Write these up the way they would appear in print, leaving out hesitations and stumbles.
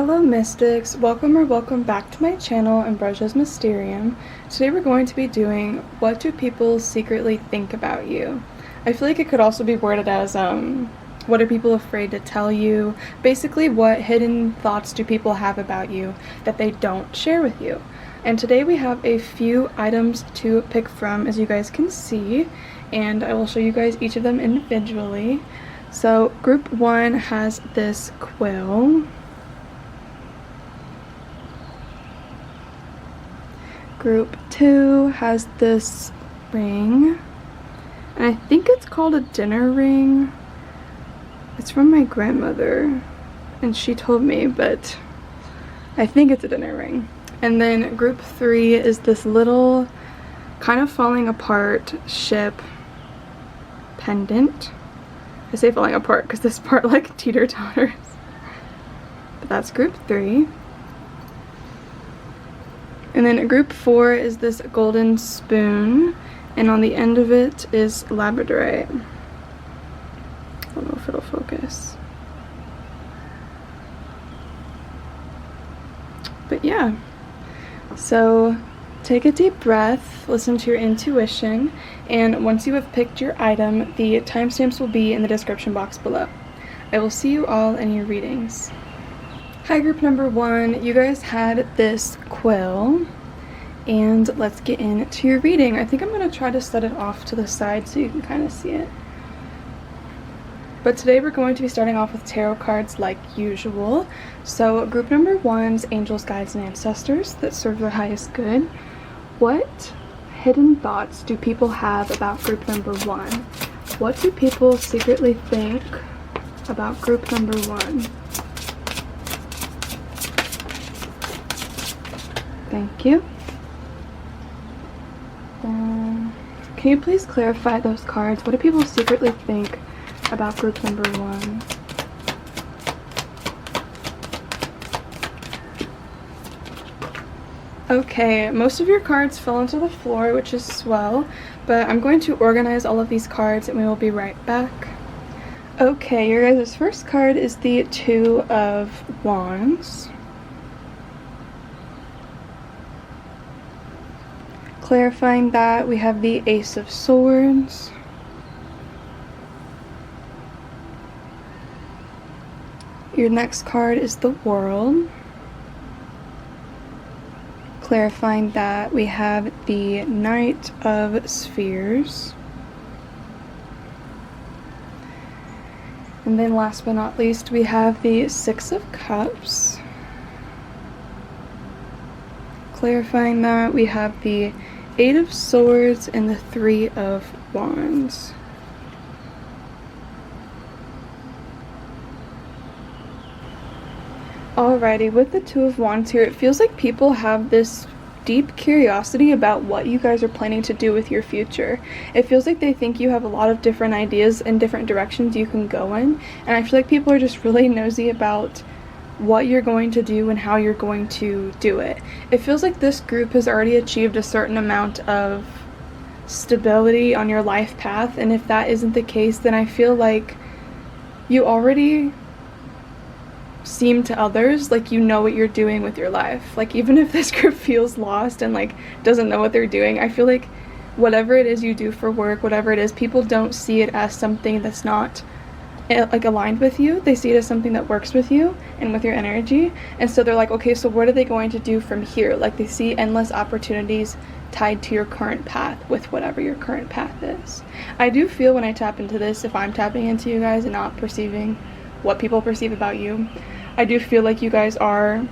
Hello Mystics, welcome back to my channel, Ambrosia's Mysterium. Today we're going to be doing what do people secretly think about you. I feel like it could also be worded as what are people afraid to tell you? Basically, what hidden thoughts do people have about you that they don't share with you? And today we have a few items to pick from, as you guys can see, and I will show you guys each of them individually. So group 1 has this quill. Group 2 has this ring, and I think it's called a dinner ring. It's from my grandmother, and she told me, but I think it's a dinner ring. And then group 3 is this little kind of falling apart ship pendant. I say falling apart because this part like teeter-totters. But that's group 3. And then group 4 is this golden spoon, and on the end of it is labradorite. I don't know if it'll focus. But yeah, so take a deep breath, listen to your intuition, and once you have picked your item, the timestamps will be in the description box below. I will see you all in your readings. Hi group number 1, you guys had this quill, and let's get into your reading. I think I'm going to try to set it off to the side so you can kind of see it. But today we're going to be starting off with tarot cards like usual. So group number 1's angels, guides, and ancestors that serve their highest good. What hidden thoughts do people have about group number 1? What do people secretly think about group number 1? Thank you. Can you please clarify those cards? What do people secretly think about group number 1? Okay, most of your cards fell onto the floor, which is swell, but I'm going to organize all of these cards and we will be right back. Okay, your guys' first card is the 2 of Wands. Clarifying that, we have the Ace of Swords. Your next card is the World. Clarifying that, we have the Knight of Spheres. And then last but not least, we have the 6 of Cups. Clarifying that, we have the 8 of Swords and the 3 of Wands. Alrighty, with the 2 of Wands here, it feels like people have this deep curiosity about what you guys are planning to do with your future. It feels like they think you have a lot of different ideas and different directions you can go in, and I feel like people are just really nosy about what you're going to do and how you're going to do it. It feels like this group has already achieved a certain amount of stability on your life path, and if that isn't the case, then I feel like you already seem to others like you know what you're doing with your life. Like, even if this group feels lost and like doesn't know what they're doing, I feel like whatever it is you do for work, whatever it is, people don't see it as something that's not like aligned with you. They see it as something that works with you and with your energy, and so they're like, okay, so what are they going to do from here? Like, they see endless opportunities tied to your current path with whatever your current path is. I do feel when I tap into this, if I'm tapping into you guys and not perceiving what people perceive about you, I do feel like you guys are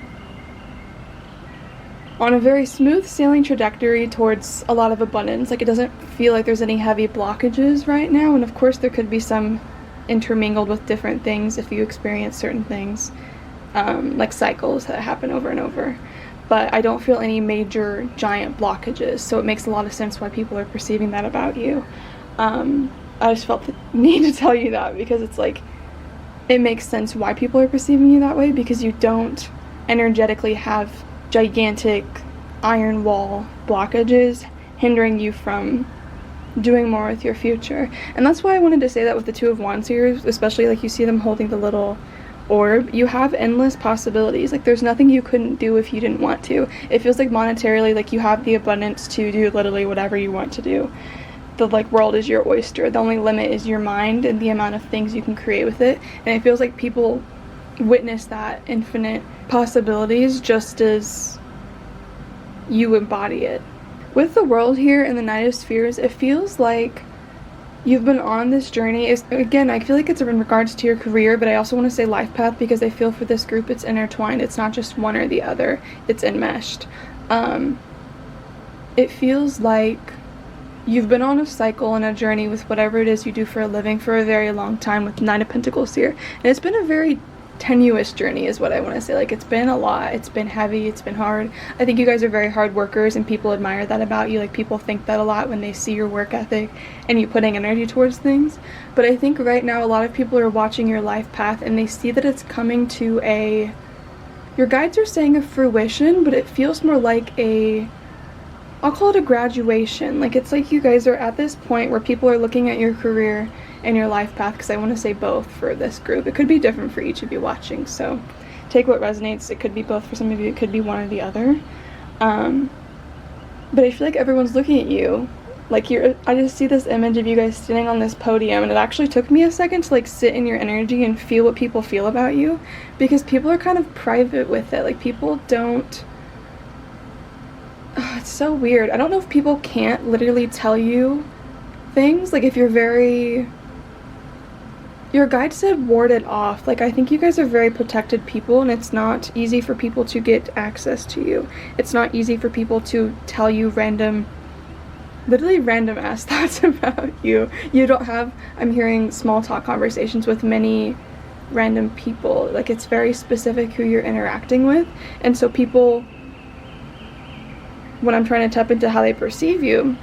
on a very smooth sailing trajectory towards a lot of abundance. Like, it doesn't feel like there's any heavy blockages right now, and of course there could be some intermingled with different things if you experience certain things, like cycles that happen over and over, but I don't feel any major giant blockages, so it makes a lot of sense why people are perceiving that about you. I just felt the need to tell you that because it's like, it makes sense why people are perceiving you that way, because you don't energetically have gigantic iron wall blockages hindering you from doing more with your future. And that's why I wanted to say that with the 2 of Wands here, especially like you see them holding the little orb, you have endless possibilities. Like, there's nothing you couldn't do if you didn't want to. It feels like monetarily, like, you have the abundance to do literally whatever you want to do. The, like, world is your oyster. The only limit is your mind and the amount of things you can create with it. And it feels like people witness that infinite possibilities just as you embody it. With the world here and the Knight of Spheres, it feels like you've been on this journey. Again, I feel like it's in regards to your career, but I also want to say life path, because I feel for this group it's intertwined. It's not just one or the other. It's enmeshed. It feels like you've been on a cycle and a journey with whatever it is you do for a living for a very long time, with Nine of Pentacles here. And it's been a very tenuous journey is what I want to say. Like, it's been a lot. It's been heavy. It's been hard. I think you guys are very hard workers, and people admire that about you. Like, people think that a lot when they see your work ethic and you putting energy towards things. But I think right now a lot of people are watching your life path and they see that it's coming to a, your guides are saying a fruition, but it feels more like a, I'll call it a graduation. Like, it's like you guys are at this point where people are looking at your career and your life path, because I want to say both for this group. It could be different for each of you watching, so take what resonates. It could be both for some of you. It could be one or the other. But I feel like everyone's looking at you. Like, I just see this image of you guys standing on this podium, and it actually took me a second to, like, sit in your energy and feel what people feel about you, because people are kind of private with it. Like, people don't... it's so weird. I don't know if people can't literally tell you things. Like, if you're very... Your guide said ward it off. Like, I think you guys are very protected people, and it's not easy for people to get access to you. It's not easy for people to tell you literally random ass thoughts about you. You don't have, I'm hearing small talk conversations with many random people. Like, it's very specific who you're interacting with. And so people, when I'm trying to tap into how they perceive you,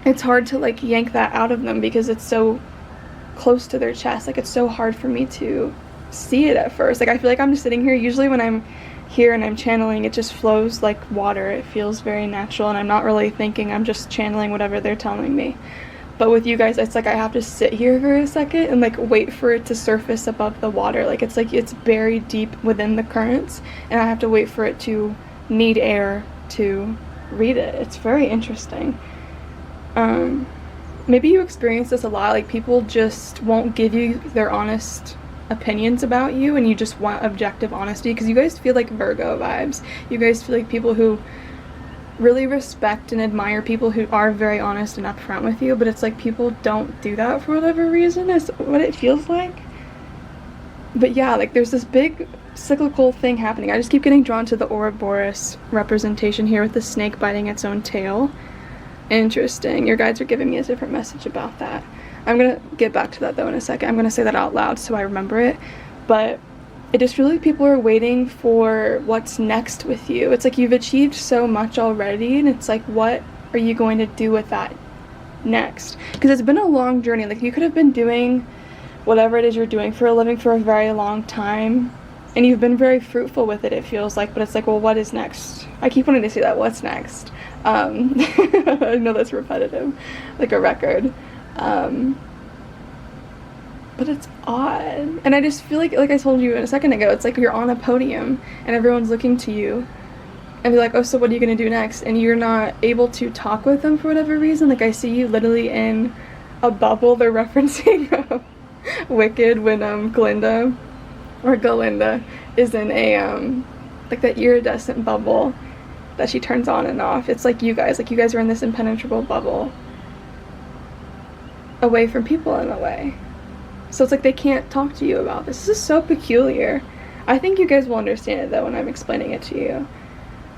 it's hard to, like, yank that out of them because it's so close to their chest. Like, it's so hard for me to see it at first. Like, I feel like I'm just sitting here. Usually when I'm here and I'm channeling, it just flows like water. It feels very natural, and I'm not really thinking. I'm just channeling whatever they're telling me. But with you guys, it's like I have to sit here for a second and, like, wait for it to surface above the water. Like, it's like it's buried deep within the currents, and I have to wait for it to need air to read it. It's very interesting. Maybe you experience this a lot. Like, people just won't give you their honest opinions about you, and you just want objective honesty, because you guys feel like Virgo vibes. You guys feel like people who really respect and admire people who are very honest and upfront with you, but it's like people don't do that for whatever reason, is what it feels like. But yeah, like, there's this big cyclical thing happening. I just keep getting drawn to the Ouroboros representation here with the snake biting its own tail. Interesting. Your guides are giving me a different message about that. I'm gonna get back to that though in a second. I'm gonna say that out loud so I remember it. But it just feels like people are waiting for what's next with you. It's like you've achieved so much already, and it's like, what are you going to do with that next? Because it's been a long journey. Like, you could have been doing whatever it is you're doing for a living for a very long time, and you've been very fruitful with it, it feels like. But it's like, well, what is next? I keep wanting to say that. What's next? I know that's repetitive, like a record. But it's odd. And I just feel like I told you a second ago, it's like you're on a podium and everyone's looking to you and be like, oh, so what are you gonna do next? And you're not able to talk with them for whatever reason. Like, I see you literally in a bubble. They're referencing Wicked when Glinda or Galinda is in a like that iridescent bubble that she turns on and off. It's like you guys are in this impenetrable bubble away from people in a way. So it's like they can't talk to you about this. This is so peculiar. I think you guys will understand it though when I'm explaining it to you,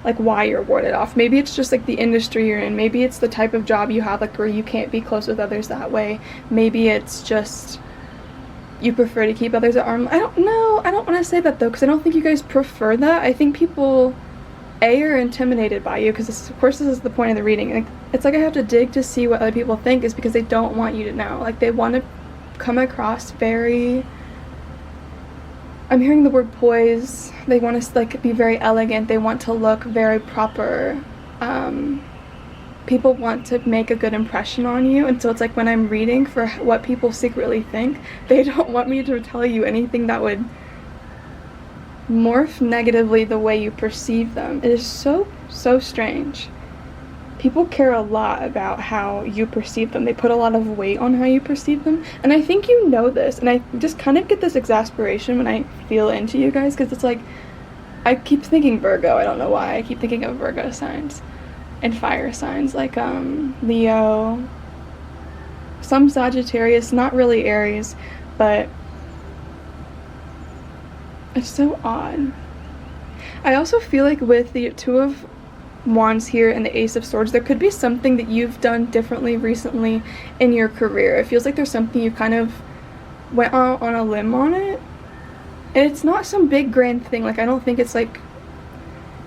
like why you're warded off. Maybe it's just like the industry you're in. Maybe it's the type of job you have, like where you can't be close with others that way. Maybe it's just you prefer to keep others at arm. I don't know. I don't want to say that though, because I don't think you guys prefer that. I think people are intimidated by you, because of course this is the point of the reading. Like, it's like I have to dig to see what other people think, is because they don't want you to know. Like, they want to come across very, I'm hearing the word poise. They want to, like, be very elegant. They want to look very proper. People want to make a good impression on you, and so it's like when I'm reading for what people secretly think, they don't want me to tell you anything that would morph negatively the way you perceive them. It is so strange. People care a lot about how you perceive them. They put a lot of weight on how you perceive them, and I think you know this, and I just kind of get this exasperation when I feel into you guys, because it's like, I keep thinking Virgo. I don't know why. I keep thinking of Virgo signs and fire signs, like Leo, some Sagittarius, not really Aries, but it's so odd. I also feel like with the Two of Wands here and the Ace of Swords, there could be something that you've done differently recently in your career. It feels like there's something you kind of went out on a limb on it. And it's not some big grand thing. Like, I don't think it's like,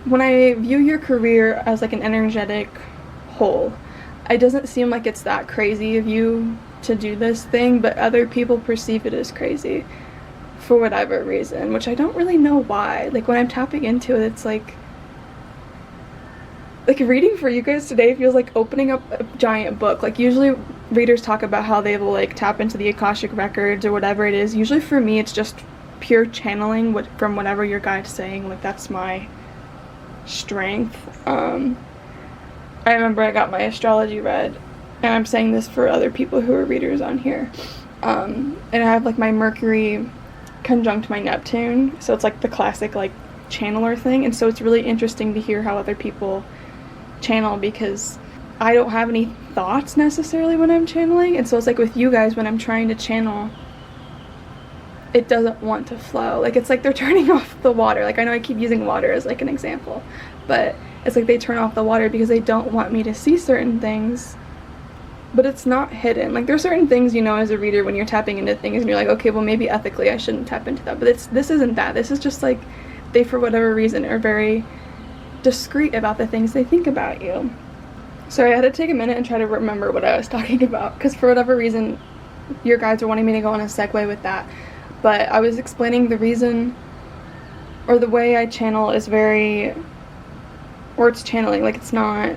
when I view your career as like an energetic whole, it doesn't seem like it's that crazy of you to do this thing, but other people perceive it as crazy for whatever reason, which I don't really know why. Like, when I'm tapping into it, it's like reading for you guys today feels like opening up a giant book. Like, usually readers talk about how they will like tap into the Akashic records or whatever it is. Usually for me it's just pure channeling from whatever your guide's saying. Like, that's my strength. I remember I got my astrology read, and I'm saying this for other people who are readers on here, and I have like my Mercury conjunct my Neptune, so it's like the classic like channeler thing, and so it's really interesting to hear how other people channel, because I don't have any thoughts necessarily when I'm channeling, and so it's like with you guys, when I'm trying to channel, it doesn't want to flow. Like, it's like they're turning off the water. Like, I know I keep using water as like an example, but it's like they turn off the water because they don't want me to see certain things, but it's not hidden. Like, there's certain things, you know, as a reader, when you're tapping into things and you're like, okay, well maybe ethically I shouldn't tap into that, but this isn't that. This is just like, they for whatever reason are very discreet about the things they think about you. Sorry, I had to take a minute and try to remember what I was talking about, because for whatever reason your guides are wanting me to go on a segue with that. But I was explaining the reason, or the way I channel is very, or it's channeling, like it's not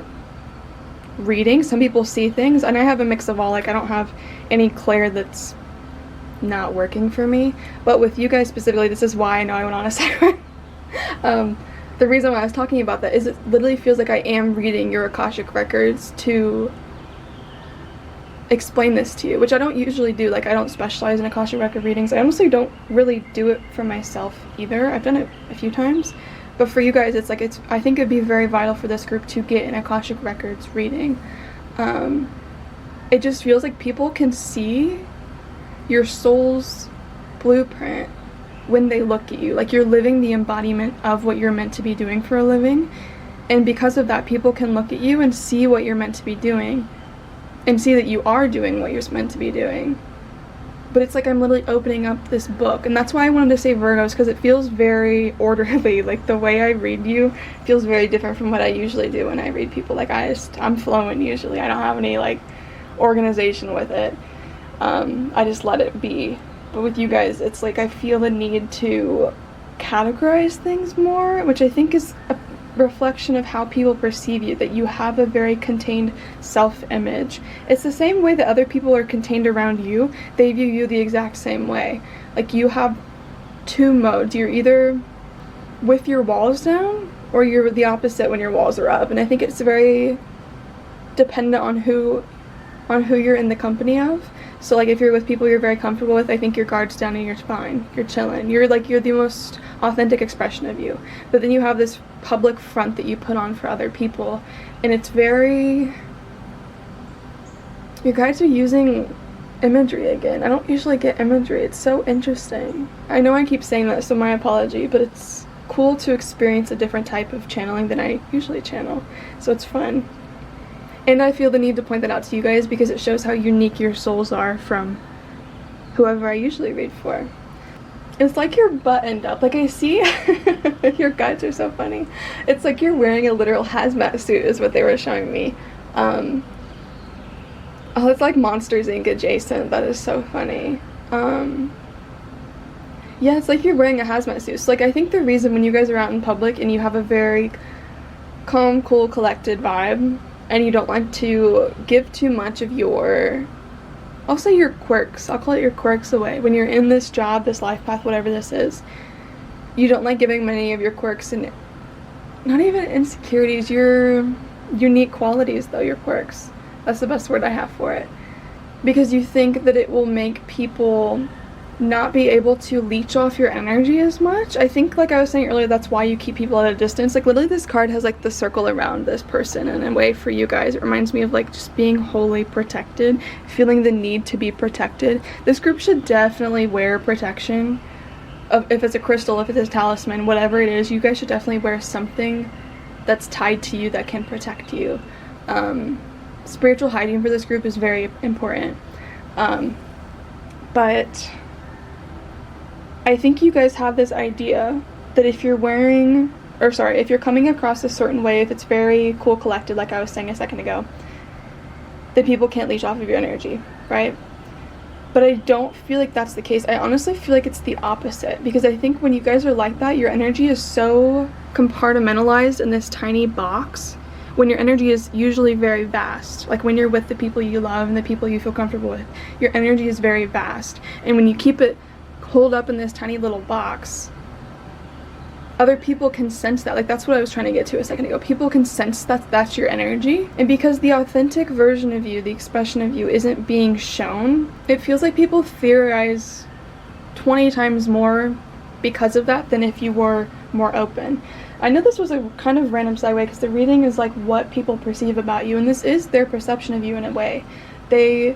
reading. Some people see things, and I have a mix of all. Like, I don't have any clair that's not working for me, but with you guys specifically, this is why I know I went on a segue. The reason why I was talking about that is it literally feels like I am reading your Akashic records to explain this to you, which I don't usually do. Like, I don't specialize in Akashic record readings. I honestly don't really do it for myself either. I've done it a few times, but for you guys, it's like, I think it'd be very vital for this group to get an Akashic records reading. It just feels like people can see your soul's blueprint when they look at you. Like, you're living the embodiment of what you're meant to be doing for a living, and because of that, people can look at you and see what you're meant to be doing, and see that you are doing what you're meant to be doing. But it's like I'm literally opening up this book, and that's why I wanted to say Virgos, because it feels very orderly. Like, the way I read you feels very different from what I usually do when I read people. Like, I'm flowing usually. I don't have any like organization with it. I just let it be. But with you guys, it's like I feel the need to categorize things more, which I think is a reflection of how people perceive you, that you have a very contained self-image. It's the same way that other people are contained around you. They view you the exact same way. Like, you have two modes. You're either with your walls down, or you're the opposite when your walls are up. And I think it's very dependent on who you're in the company of. So like, if you're with people you're very comfortable with, I think your guard's down and you're fine. You're chilling. You're the most authentic expression of you. But then you have this public front that you put on for other people, and it's very, you guys are using imagery again. I don't usually get imagery. It's so interesting. I know I keep saying that, so my apology, but it's cool to experience a different type of channeling than I usually channel. So it's fun. And I feel the need to point that out to you guys because it shows how unique your souls are from whoever I usually read for. It's like you're buttoned up. Like, I see your guides are so funny. It's like you're wearing a literal hazmat suit is what they were showing me. Oh, it's like Monsters Inc. adjacent. That is so funny. Yeah, it's like you're wearing a hazmat suit. So like, I think the reason when you guys are out in public and you have a very calm, cool, collected vibe, and you don't like to give too much of your, I'll say your quirks, I'll call it your quirks away. When you're in this job, this life path, whatever this is, You don't like giving many of your quirks and not even insecurities, your unique qualities though, your quirks. That's the best word I have for it. Because you think that it will make people not be able to leech off your energy as much. I think, like I was saying earlier, that's why you keep people at a distance. Like literally this card has like the circle around this person, and in a way for you guys it reminds me of like just being wholly protected, feeling the need to be protected. This group should definitely wear protection. If it's a crystal, if it's a talisman, whatever it is, you guys should definitely wear something that's tied to you that can protect you. Spiritual hygiene for this group is very important. But I think you guys have this idea that if you're if you're coming across a certain way, if it's very cool collected, like I was saying a second ago, that people can't leech off of your energy, right? But I don't feel like that's the case. I honestly feel like it's the opposite, because I think when you guys are like that, your energy is so compartmentalized in this tiny box, when your energy is usually very vast. Like when you're with the people you love and the people you feel comfortable with, your energy is very vast. And when you keep it holed up in this tiny little box, other people can sense that. Like that's what I was trying to get to a second ago. People can sense that that's your energy. And because the authentic version of you, the expression of you, isn't being shown, it feels like people theorize 20 times more because of that than if you were more open. I know this was a kind of random segue because the reading is like what people perceive about you, and this is their perception of you in a way. They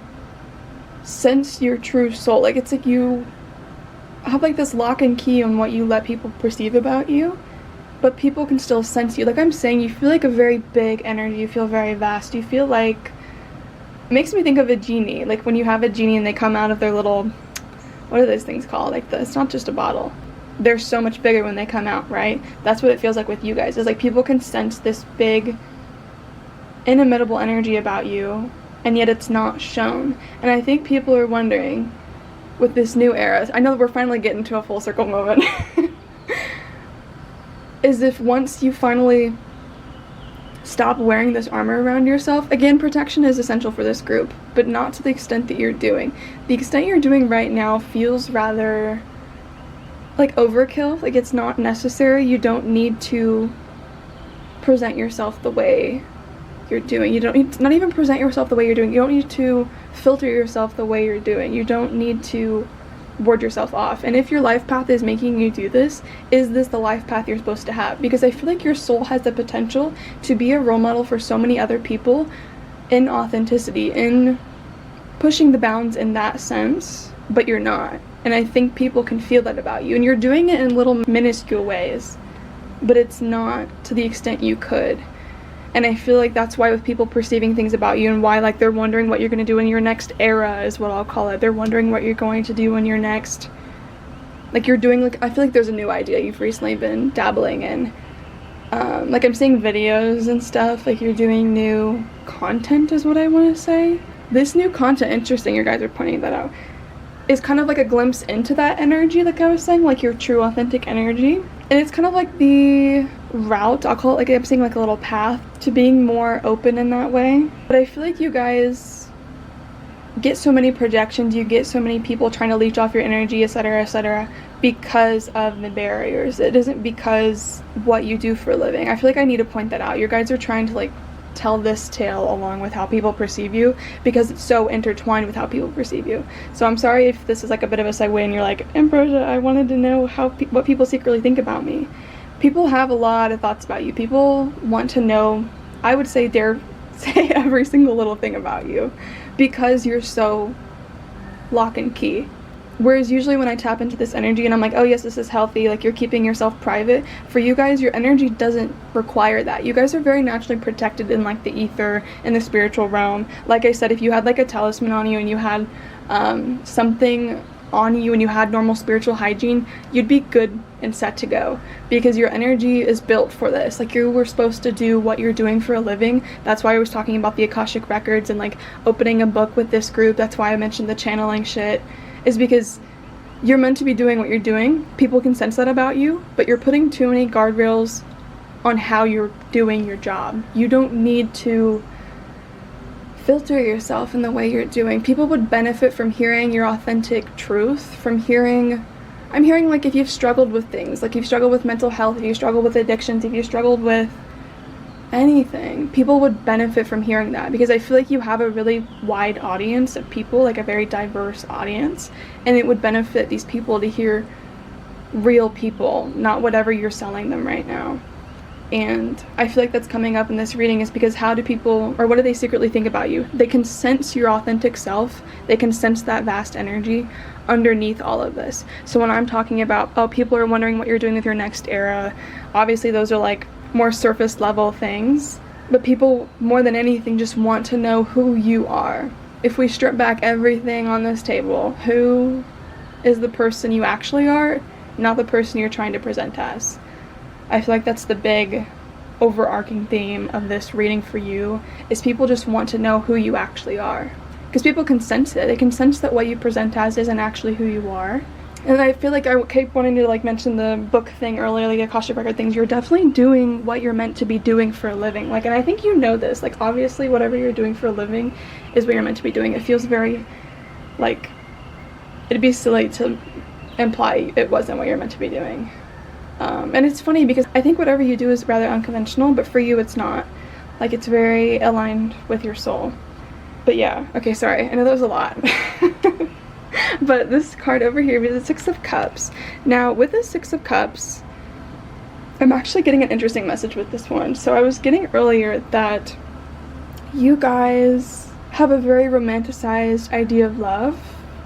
sense your true soul. Like it's like you have like this lock and key on what you let people perceive about you, but people can still sense you. Like I'm saying, you feel like a very big energy, you feel very vast, you feel like, it makes me think of a genie. Like when you have a genie and they come out of their little, what are those things called? Like it's not just a bottle. They're so much bigger when they come out, right? That's what it feels like with you guys. It's like people can sense this big, inimitable energy about you, and yet it's not shown. And I think people are wondering, with this new era, I know that we're finally getting to a full circle moment, is if once you finally stop wearing this armor around yourself, again, protection is essential for this group, but not to the extent that you're doing. The extent you're doing right now feels rather like overkill. Like it's not necessary. You don't need to present yourself the way you're doing. You don't need to, not even present yourself the way you're doing. You don't need to filter yourself the way you're doing. You don't need to ward yourself off. And if your life path is making you do this, is this the life path you're supposed to have? Because I feel like your soul has the potential to be a role model for so many other people in authenticity, in pushing the bounds in that sense, but you're not. And I think people can feel that about you. And you're doing it in little minuscule ways, but it's not to the extent you could. And I feel like that's why with people perceiving things about you, and why like they're wondering what you're going to do in your next era is what I'll call it. They're wondering what you're going to do in your next, like you're doing, like I feel like there's a new idea you've recently been dabbling in. Like I'm seeing videos and stuff, like you're doing new content is what I want to say. This new content, interesting, you guys are pointing that out, is kind of like a glimpse into that energy, like I was saying, like your true authentic energy. And it's kind of like the route, I'll call it, like I'm saying, like a little path to being more open in that way. But I feel like you guys get so many projections, you get so many people trying to leech off your energy, etc., because of the barriers. It isn't because what you do for a living. I feel like I need to point that out. You guys are trying to like tell this tale along with how people perceive you, because it's so intertwined with how people perceive you. So I'm sorry if this is like a bit of a segue and you're like, Ambrosia, I wanted to know how what people secretly think about me. People have a lot of thoughts about you. People want to know, I would say, dare say every single little thing about you, because you're so lock and key. Whereas usually when I tap into this energy and I'm like, oh yes, this is healthy, like you're keeping yourself private, for you guys, your energy doesn't require that. You guys are very naturally protected in like the ether, in the spiritual realm. Like I said, if you had like a talisman on you and you had something on you and you had normal spiritual hygiene, you'd be good and set to go, because your energy is built for this. Like you were supposed to do what you're doing for a living. That's why I was talking about the Akashic records and like opening a book with this group. That's why I mentioned the channeling shit, is because you're meant to be doing what you're doing. People can sense that about you, but you're putting too many guardrails on how you're doing your job. You don't need to filter yourself in the way you're doing. People would benefit from hearing your authentic truth, from hearing I'm hearing like if you've struggled with things, like you've struggled with mental health, if you struggled with addictions, if you struggled with anything, people would benefit from hearing that, because I feel like you have a really wide audience of people, like a very diverse audience, and it would benefit these people to hear real people, not whatever you're selling them right now. And I feel like that's coming up in this reading, is because how do people, or what do they secretly think about you? They can sense your authentic self, they can sense that vast energy underneath all of this. So when I'm talking about, oh, people are wondering what you're doing with your next era, obviously those are like more surface level things, but people more than anything just want to know who you are. If we strip back everything on this table, who is the person you actually are, not the person you're trying to present as? I feel like that's the big overarching theme of this reading for you, is people just want to know who you actually are. Because people can sense it. They can sense that what you present as isn't actually who you are. And I feel like I keep wanting to like mention the book thing earlier, like Akashic record things. You're definitely doing what you're meant to be doing for a living. Like, and I think you know this. Like, obviously, whatever you're doing for a living is what you're meant to be doing. It feels very, like, it'd be silly to imply it wasn't what you're meant to be doing. And it's funny because I think whatever you do is rather unconventional, but for you it's not. Like, it's very aligned with your soul. But yeah, okay, sorry, I know that was a lot. But this card over here is the Six of Cups. Now, with the Six of Cups, I'm actually getting an interesting message with this one. So I was getting earlier that you guys have a very romanticized idea of love.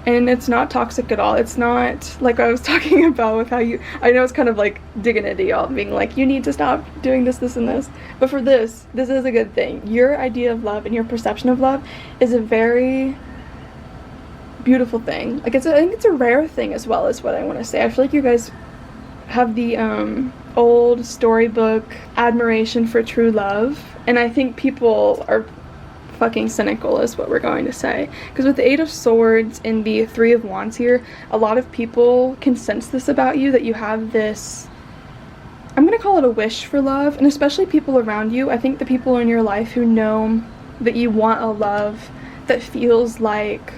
And it's not toxic at all. It's not like I was talking about with how you, I know it's kind of like digging into y'all, being like, you need to stop doing this, this, and this. But for this is a good thing. Your idea of love and your perception of love is a very beautiful thing. Like, I think it's a rare thing as well, is what I want to say. I feel like you guys have the old storybook admiration for true love. And I think people are fucking cynical, is what we're going to say, because with the Eight of Swords and the Three of Wands here, a lot of people can sense this about you, that you have this, I'm gonna call it a wish for love, and especially people around you. I think the people in your life who know that you want a love that feels like,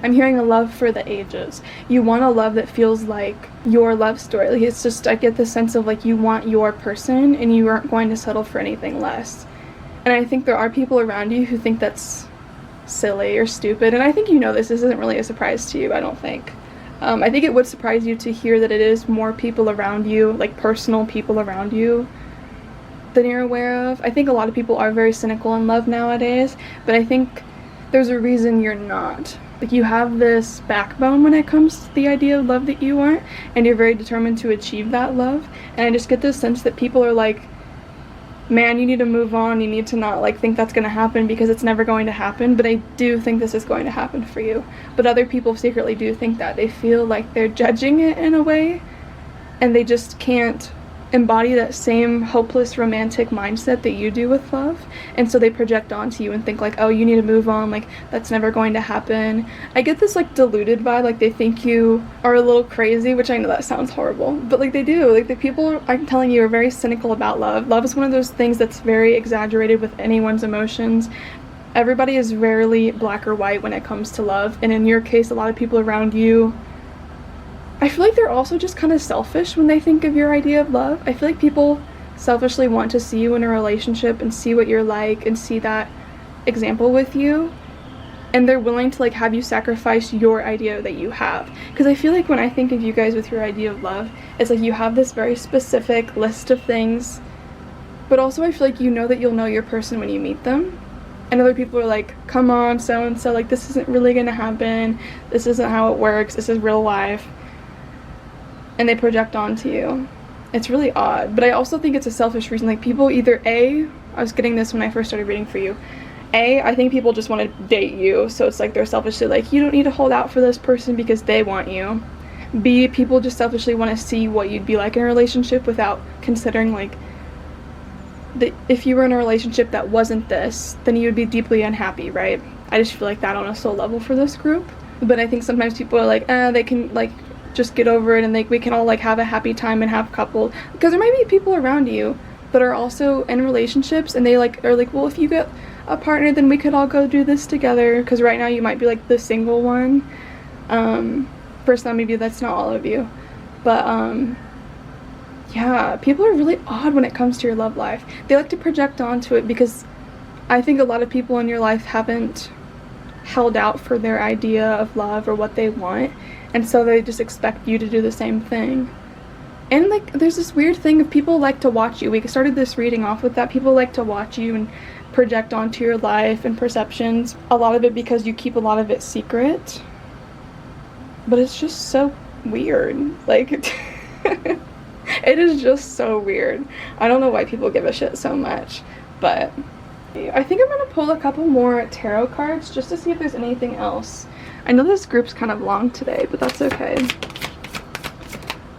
I'm hearing a love for the ages. You want a love that feels like your love story. Like, it's just, I get the sense of like you want your person and you aren't going to settle for anything less. And I think there are people around you who think that's silly or stupid. And I think you know this isn't really a surprise to you, I don't think. I think it would surprise you to hear that it is more people around you, like personal people around you, than you're aware of. I think a lot of people are very cynical in love nowadays, but I think there's a reason you're not. Like, you have this backbone when it comes to the idea of love that you want, and you're very determined to achieve that love. And I just get this sense that people are like, man, you need to move on, you need to not like think that's going to happen, because it's never going to happen. But I do think this is going to happen for you. But other people secretly do think that. They feel like they're judging it in a way, and they just can't embody that same hopeless romantic mindset that you do with love, and so they project onto you and think like, oh, you need to move on, like that's never going to happen. I get this like deluded vibe, like they think you are a little crazy, which I know that sounds horrible, but like they do. Like, the people, I'm telling you, are very cynical about love. Love is one of those things that's very exaggerated with anyone's emotions. Everybody is rarely black or white when it comes to love, and in your case, a lot of people around you, I feel like they're also just kind of selfish when they think of your idea of love. I feel like people selfishly want to see you in a relationship and see what you're like and see that example with you, and they're willing to like have you sacrifice your idea that you have. Because I feel like when I think of you guys with your idea of love, it's like you have this very specific list of things, but also I feel like you know that you'll know your person when you meet them. And other people are like, come on, so and so, like this isn't really gonna happen, this isn't how it works, this is real life. And they project onto you. It's really odd, but I also think it's a selfish reason. Like, people either I was getting this when I first started reading for you, I think people just want to date you, so it's like they're selfishly like, you don't need to hold out for this person because they want you. B, people just selfishly want to see what you'd be like in a relationship without considering like that if you were in a relationship that wasn't this, then you would be deeply unhappy, right? I just feel like that on a soul level for this group. But I think sometimes people are like, they can like just get over it, and like we can all like have a happy time and have a couple, because there might be people around you that are also in relationships, and they like are like, well, if you get a partner, then we could all go do this together, because right now you might be like the single one. First, maybe that's not all of you, But yeah, people are really odd when it comes to your love life. They like to project onto it because I think a lot of people in your life haven't held out for their idea of love or what they want, and so they just expect you to do the same thing. And like, there's this weird thing of people like to watch you. We started this reading off with that. People like to watch you and project onto your life and perceptions. A lot of it because you keep a lot of it secret. But it's just so weird. Like, it is just so weird. I don't know why people give a shit so much, but I think I'm gonna pull a couple more tarot cards just to see if there's anything else. I know this group's kind of long today, but that's okay.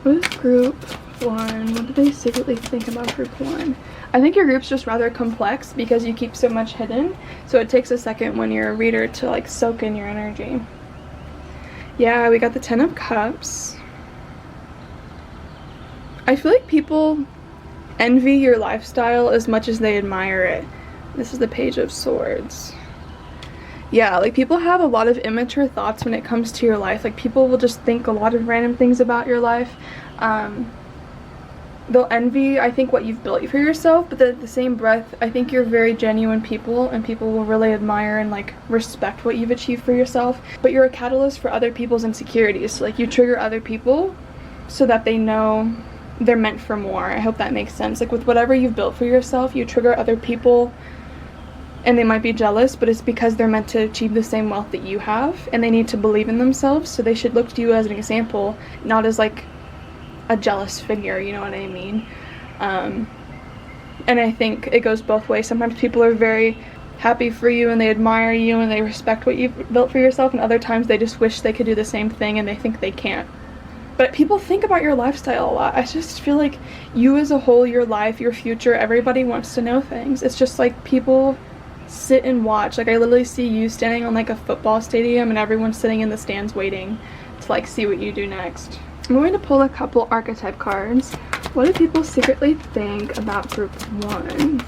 What is group 1? What do they secretly think about group 1? I think your group's just rather complex because you keep so much hidden, so it takes a second when you're a reader to like soak in your energy. Yeah, we got the 10 of Cups. I feel like people envy your lifestyle as much as they admire it. This is the Page of Swords. Yeah, like people have a lot of immature thoughts when it comes to your life. Like people will just think a lot of random things about your life. They'll envy, I think, what you've built for yourself, but at the same breath, I think you're very genuine people, and people will really admire and like respect what you've achieved for yourself. But you're a catalyst for other people's insecurities. So like you trigger other people so that they know they're meant for more. I hope that makes sense. Like with whatever you've built for yourself, you trigger other people and they might be jealous, but it's because they're meant to achieve the same wealth that you have, and they need to believe in themselves, so they should look to you as an example, not as like a jealous figure, you know what I mean? And I think it goes both ways. Sometimes people are very happy for you and they admire you and they respect what you've built for yourself, and other times they just wish they could do the same thing and they think they can't. But people think about your lifestyle a lot. I just feel like you as a whole, your life, your future, everybody wants to know things. It's just like people sit and watch. Like I literally see you standing on like a football stadium and everyone's sitting in the stands waiting to like see what you do next. I'm going to pull a couple archetype cards. What do people secretly think about group 1?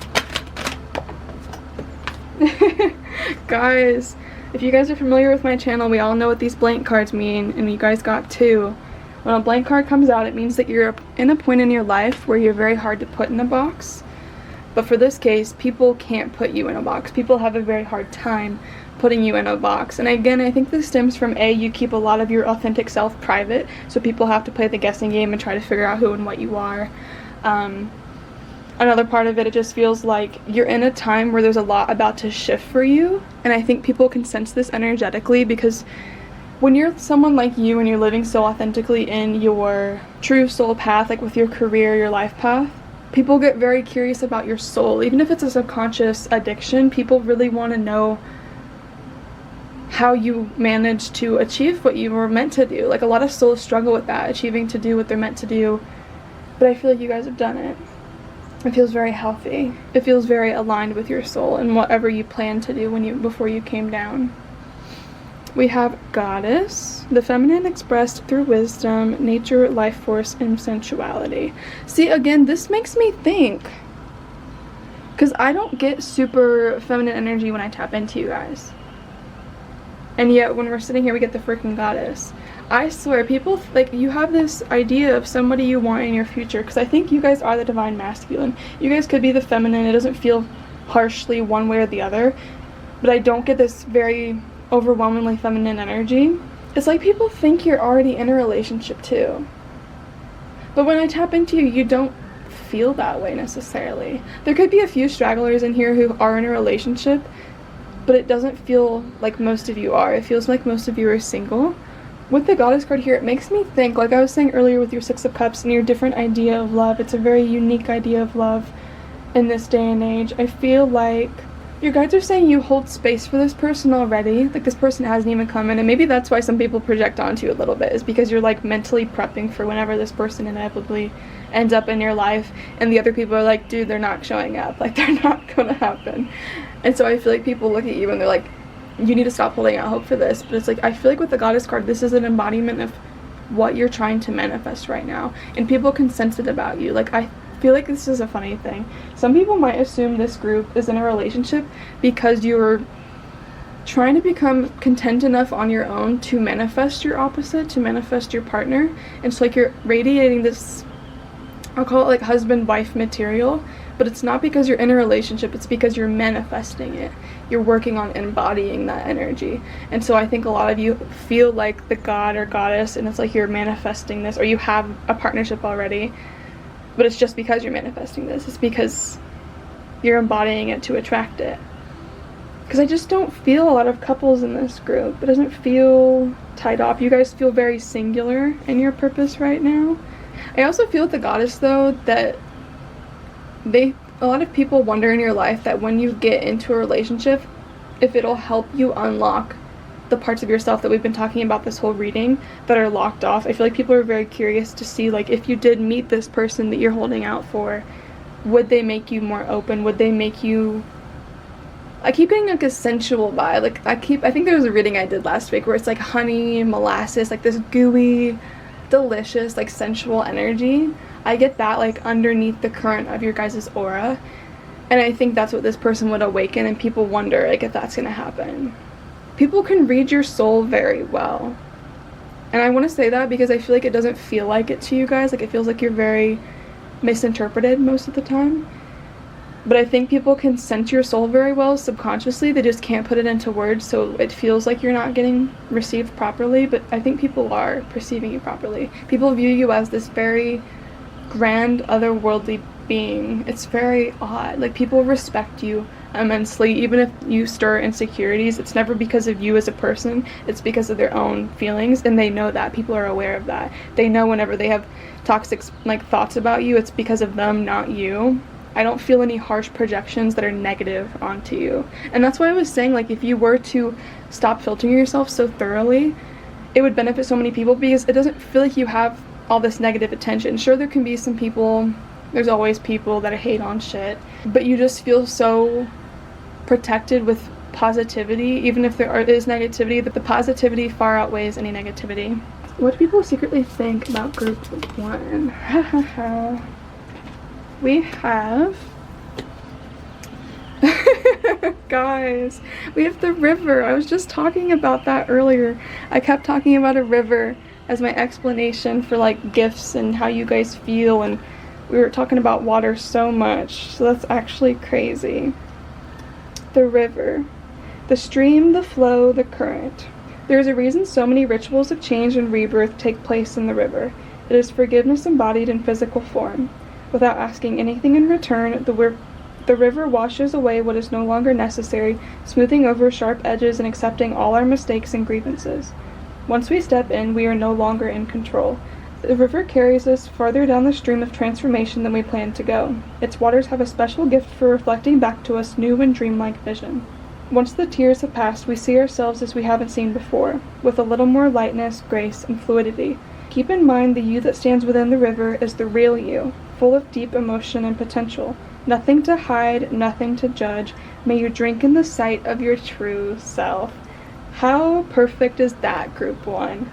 Guys, if you guys are familiar with my channel, we all know what these blank cards mean, and you guys got 2. When a blank card comes out, it means that you're in a point in your life where you're very hard to put in a box. But for this case, people can't put you in a box. People have a very hard time putting you in a box. And again, I think this stems from you keep a lot of your authentic self private, so people have to play the guessing game and try to figure out who and what you are. Another part of it, it just feels like you're in a time where there's a lot about to shift for you, and I think people can sense this energetically, because when you're someone like you and you're living so authentically in your true soul path, like with your career, your life path, people get very curious about your soul. Even if it's a subconscious addiction, people really want to know how you managed to achieve what you were meant to do. Like a lot of souls struggle with that, achieving to do what they're meant to do, but I feel like you guys have done it. It feels very healthy. It feels very aligned with your soul and whatever you planned to do before you came down. We have Goddess, the feminine expressed through wisdom, nature, life force, and sensuality. See, again, this makes me think, because I don't get super feminine energy when I tap into you guys. And yet, when we're sitting here, we get the freaking Goddess. I swear, people, like, you have this idea of somebody you want in your future, because I think you guys are the divine masculine. You guys could be the feminine. It doesn't feel harshly one way or the other, but I don't get this very overwhelmingly feminine energy. It's like people think you're already in a relationship too, but when I tap into you, you don't feel that way necessarily. There could be a few stragglers in here who are in a relationship, but it doesn't feel like most of you are. It feels like most of you are single. With the Goddess card here, it makes me think, like I was saying earlier with your 6 of Cups and your different idea of love, it's a very unique idea of love in this day and age. I feel like your guides are saying you hold space for this person already. Like this person hasn't even come in, and maybe that's why some people project onto you a little bit, is because you're like mentally prepping for whenever this person inevitably ends up in your life, and the other people are like, dude, they're not showing up, like they're not gonna happen. And so I feel like people look at you and they're like, you need to stop holding out hope for this. But it's like, I feel like with the Goddess card, this is an embodiment of what you're trying to manifest right now, and people can sense it about you. Like I feel like this is a funny thing. Some people might assume this group is in a relationship because you're trying to become content enough on your own to manifest your opposite, to manifest your partner. And so like you're radiating this, I'll call it like husband-wife material, but it's not because you're in a relationship, it's because you're manifesting it. You're working on embodying that energy. And so I think a lot of you feel like the god or goddess, and it's like you're manifesting this, or you have a partnership already, but it's just because you're manifesting this. It's because you're embodying it to attract it. Because I just don't feel a lot of couples in this group. It doesn't feel tied off. You guys feel very singular in your purpose right now. I also feel with the goddess though that a lot of people wonder in your life that when you get into a relationship, if it'll help you unlock the parts of yourself that we've been talking about this whole reading that are locked off. I feel like people are very curious to see, like, if you did meet this person that you're holding out for, would they make you more open? Would they make you... I keep getting like a sensual vibe. Like I think there was a reading I did last week where it's like honey, molasses, like this gooey, delicious, like sensual energy. I get that like underneath the current of your guys' aura. And I think that's what this person would awaken, and people wonder like if that's gonna happen. People can read your soul very well. And I want to say that because I feel like it doesn't feel like it to you guys. Like it feels like you're very misinterpreted most of the time. But I think people can sense your soul very well subconsciously. They just can't put it into words, so it feels like you're not getting received properly. But I think people are perceiving you properly. People view you as this very grand, otherworldly being. It's very odd. Like people respect you immensely. Even if you stir insecurities, it's never because of you as a person. It's because of their own feelings, and they know that. People are aware of that. They know whenever they have toxic like thoughts about you, it's because of them, not you. I don't feel any harsh projections that are negative onto you. And that's why I was saying, like, if you were to stop filtering yourself so thoroughly, it would benefit so many people, because it doesn't feel like you have all this negative attention. Sure, there can be some people, there's always people that hate on shit, but you just feel so protected with positivity. Even if there is negativity, that the positivity far outweighs any negativity. What do people secretly think about group 1? We have guys, we have the river. I was just talking about that earlier. I kept talking about a river as my explanation for like gifts and how you guys feel, and we were talking about water so much, so that's actually crazy. The river, the stream, the flow, the current. There is a reason so many rituals of change and rebirth take place in the river. It is forgiveness embodied in physical form. Without asking anything in return, the river washes away what is no longer necessary, smoothing over sharp edges and accepting all our mistakes and grievances. Once we step in, we are no longer in control. The river carries us farther down the stream of transformation than we planned to go. Its waters have a special gift for reflecting back to us new and dreamlike vision. Once the tears have passed, we see ourselves as we haven't seen before, with a little more lightness, grace, and fluidity. Keep in mind the you that stands within the river is the real you, full of deep emotion and potential. Nothing to hide, nothing to judge. May you drink in the sight of your true self. How perfect is that, group 1?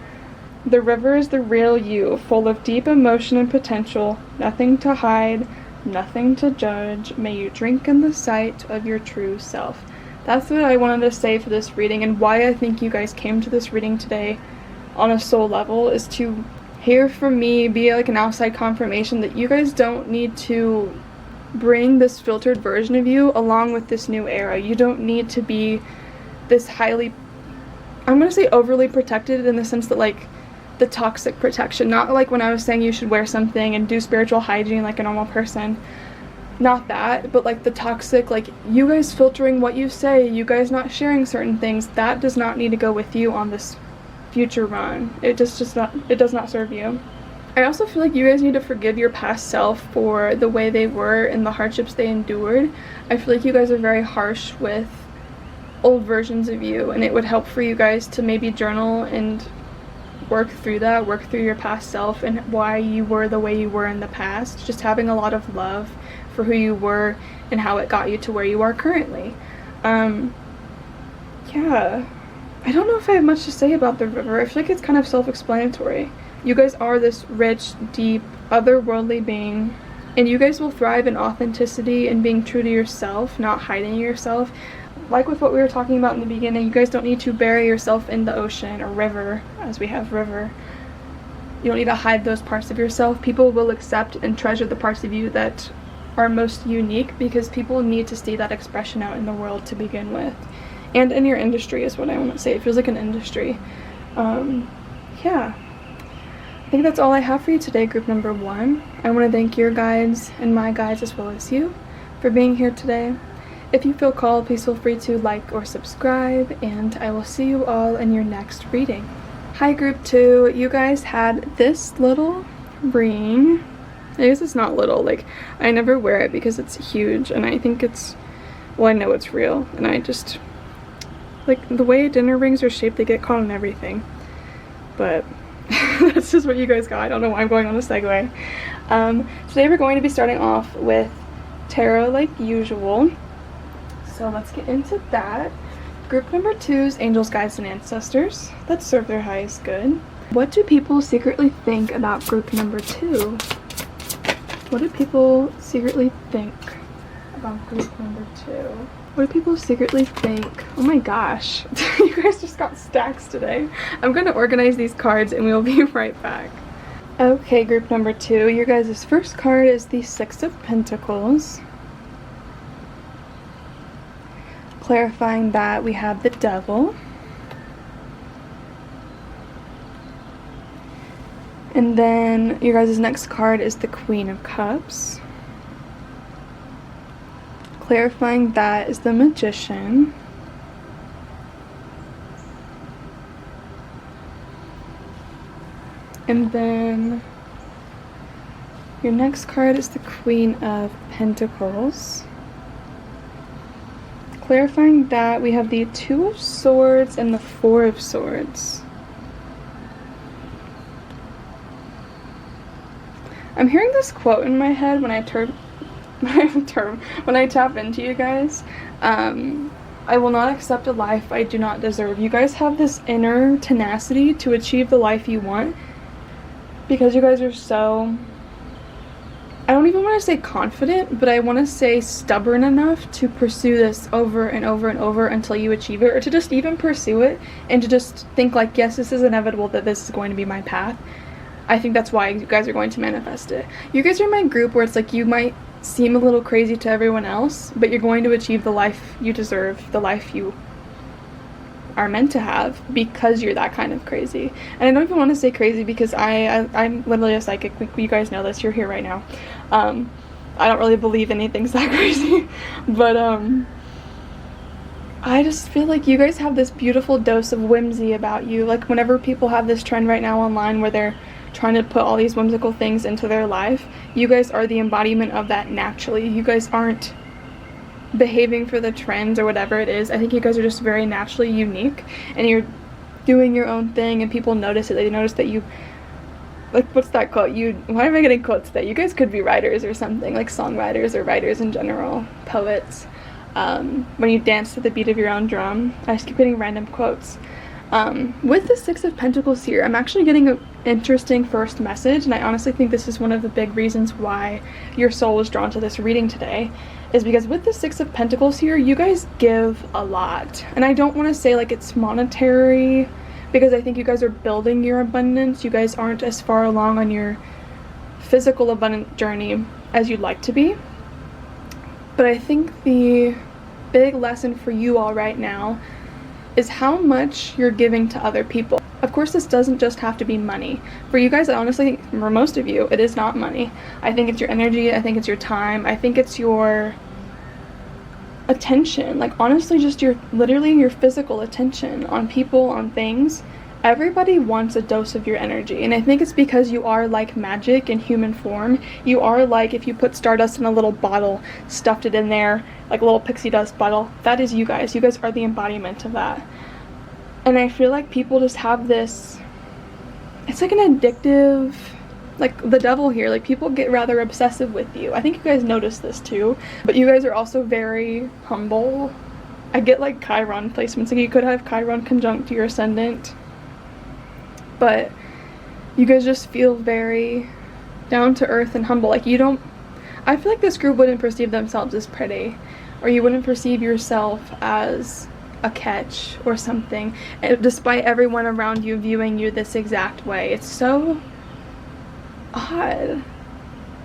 The river is the real you, full of deep emotion and potential. Nothing to hide, nothing to judge. May you drink in the sight of your true self. That's what I wanted to say for this reading, and why I think you guys came to this reading today on a soul level is to hear from me, be like an outside confirmation that you guys don't need to bring this filtered version of you along with this new era. You don't need to be this highly, I'm gonna say overly protected, in the sense that like the toxic protection, not like when I was saying you should wear something and do spiritual hygiene like a normal person, not that, but like the toxic, like you guys filtering what you say, you guys not sharing certain things. That does not need to go with you on this future run. It does not serve you. I also feel like you guys need to forgive your past self for the way they were and the hardships they endured. I feel like you guys are very harsh with old versions of you, and it would help for you guys to maybe journal and work through that, work through your past self and why you were the way you were in the past. Just having a lot of love for who you were and how it got you to where you are currently. Yeah. I don't know if I have much to say about the river. I feel like it's kind of self-explanatory. You guys are this rich, deep, otherworldly being, and you guys will thrive in authenticity and being true to yourself, not hiding yourself. like with what we were talking about in the beginning, you guys don't need to bury yourself in the ocean or river, as we have river. You don't need to hide those parts of yourself. People will accept and treasure the parts of you that are most unique, because people need to see that expression out in the world to begin with. And in your industry is what I want to say. It feels like an industry. Yeah. I think that's all I have for you today, group number 1. I want to thank your guides and my guides, as well as you, for being here today. If you feel called, please feel free to like or subscribe, and I will see you all in your next reading. Hi group 2, you guys had this little ring. I guess it's not little, like I never wear it because it's huge, and I think it's, well, I know it's real, and I just, like the way dinner rings are shaped, they get caught on everything. But that's just what you guys got. I don't know why I'm going on a segue. Today we're going to be starting off with tarot like usual. So let's get into that. Group number 2's angels, guides, and ancestors. Let's serve their highest good. What do people secretly think about group number 2? What do people secretly think about group number 2? What do people secretly think? Oh my gosh, you guys just got stacks today. I'm going to organize these cards and we'll be right back. Okay, group number 2, your guys' first card is the 6 of Pentacles. Clarifying that, we have the Devil. And then your guys' next card is the Queen of Cups. Clarifying that is the Magician. And then your next card is the Queen of Pentacles. Clarifying that, we have the 2 of Swords and the 4 of Swords. I'm hearing this quote in my head when I tap into you guys. I will not accept a life I do not deserve. You guys have this inner tenacity to achieve the life you want, because you guys are so, I don't even want to say confident, but I want to say stubborn enough to pursue this over and over and over until you achieve it, or to just even pursue it and to just think like, yes, this is inevitable, that this is going to be my path. I think that's why you guys are going to manifest it. You guys are my group where it's like you might seem a little crazy to everyone else, but you're going to achieve the life you deserve, the life you are meant to have, because you're that kind of crazy. And I don't even want to say crazy, because I'm literally a psychic. You guys know this. You're here right now. I don't really believe anything's that crazy, but I just feel like you guys have this beautiful dose of whimsy about you. Like whenever people have this trend right now online where they're trying to put all these whimsical things into their life, you guys are the embodiment of that naturally. You guys aren't behaving for the trends or whatever it is. I think you guys are just very naturally unique, and you're doing your own thing, and people notice it. They notice that you, like, what's that quote? Why am I getting quotes today? You guys could be writers or something, like songwriters or writers in general, poets. When you dance to the beat of your own drum. I just keep getting random quotes. With the 6 of Pentacles here, I'm actually getting an interesting first message, and I honestly think this is one of the big reasons why your soul is drawn to this reading today, is because with the 6 of Pentacles here, you guys give a lot. And I don't want to say like it's monetary, because I think you guys are building your abundance. You guys aren't as far along on your physical abundant journey as you'd like to be. But I think the big lesson for you all right now is how much you're giving to other people. Of course, this doesn't just have to be money. For you guys, honestly, for most of you, it is not money. I think it's your energy, I think it's your time, I think it's your attention. Like, honestly, just literally your physical attention on people, on things. Everybody wants a dose of your energy, and I think it's because you are like magic in human form. You are like, if you put stardust in a little bottle, stuffed it in there, like a little pixie dust bottle, that is you guys. You guys are the embodiment of that. And I feel like people just have this, it's like an addictive, like the devil here, like people get rather obsessive with you. I think you guys notice this too, but you guys are also very humble. I get like Chiron placements, like you could have Chiron conjunct your ascendant, but you guys just feel very down to earth and humble. Like you don't, I feel like this group wouldn't perceive themselves as pretty. or you wouldn't perceive yourself as a catch or something, despite everyone around you viewing you this exact way. It's so odd.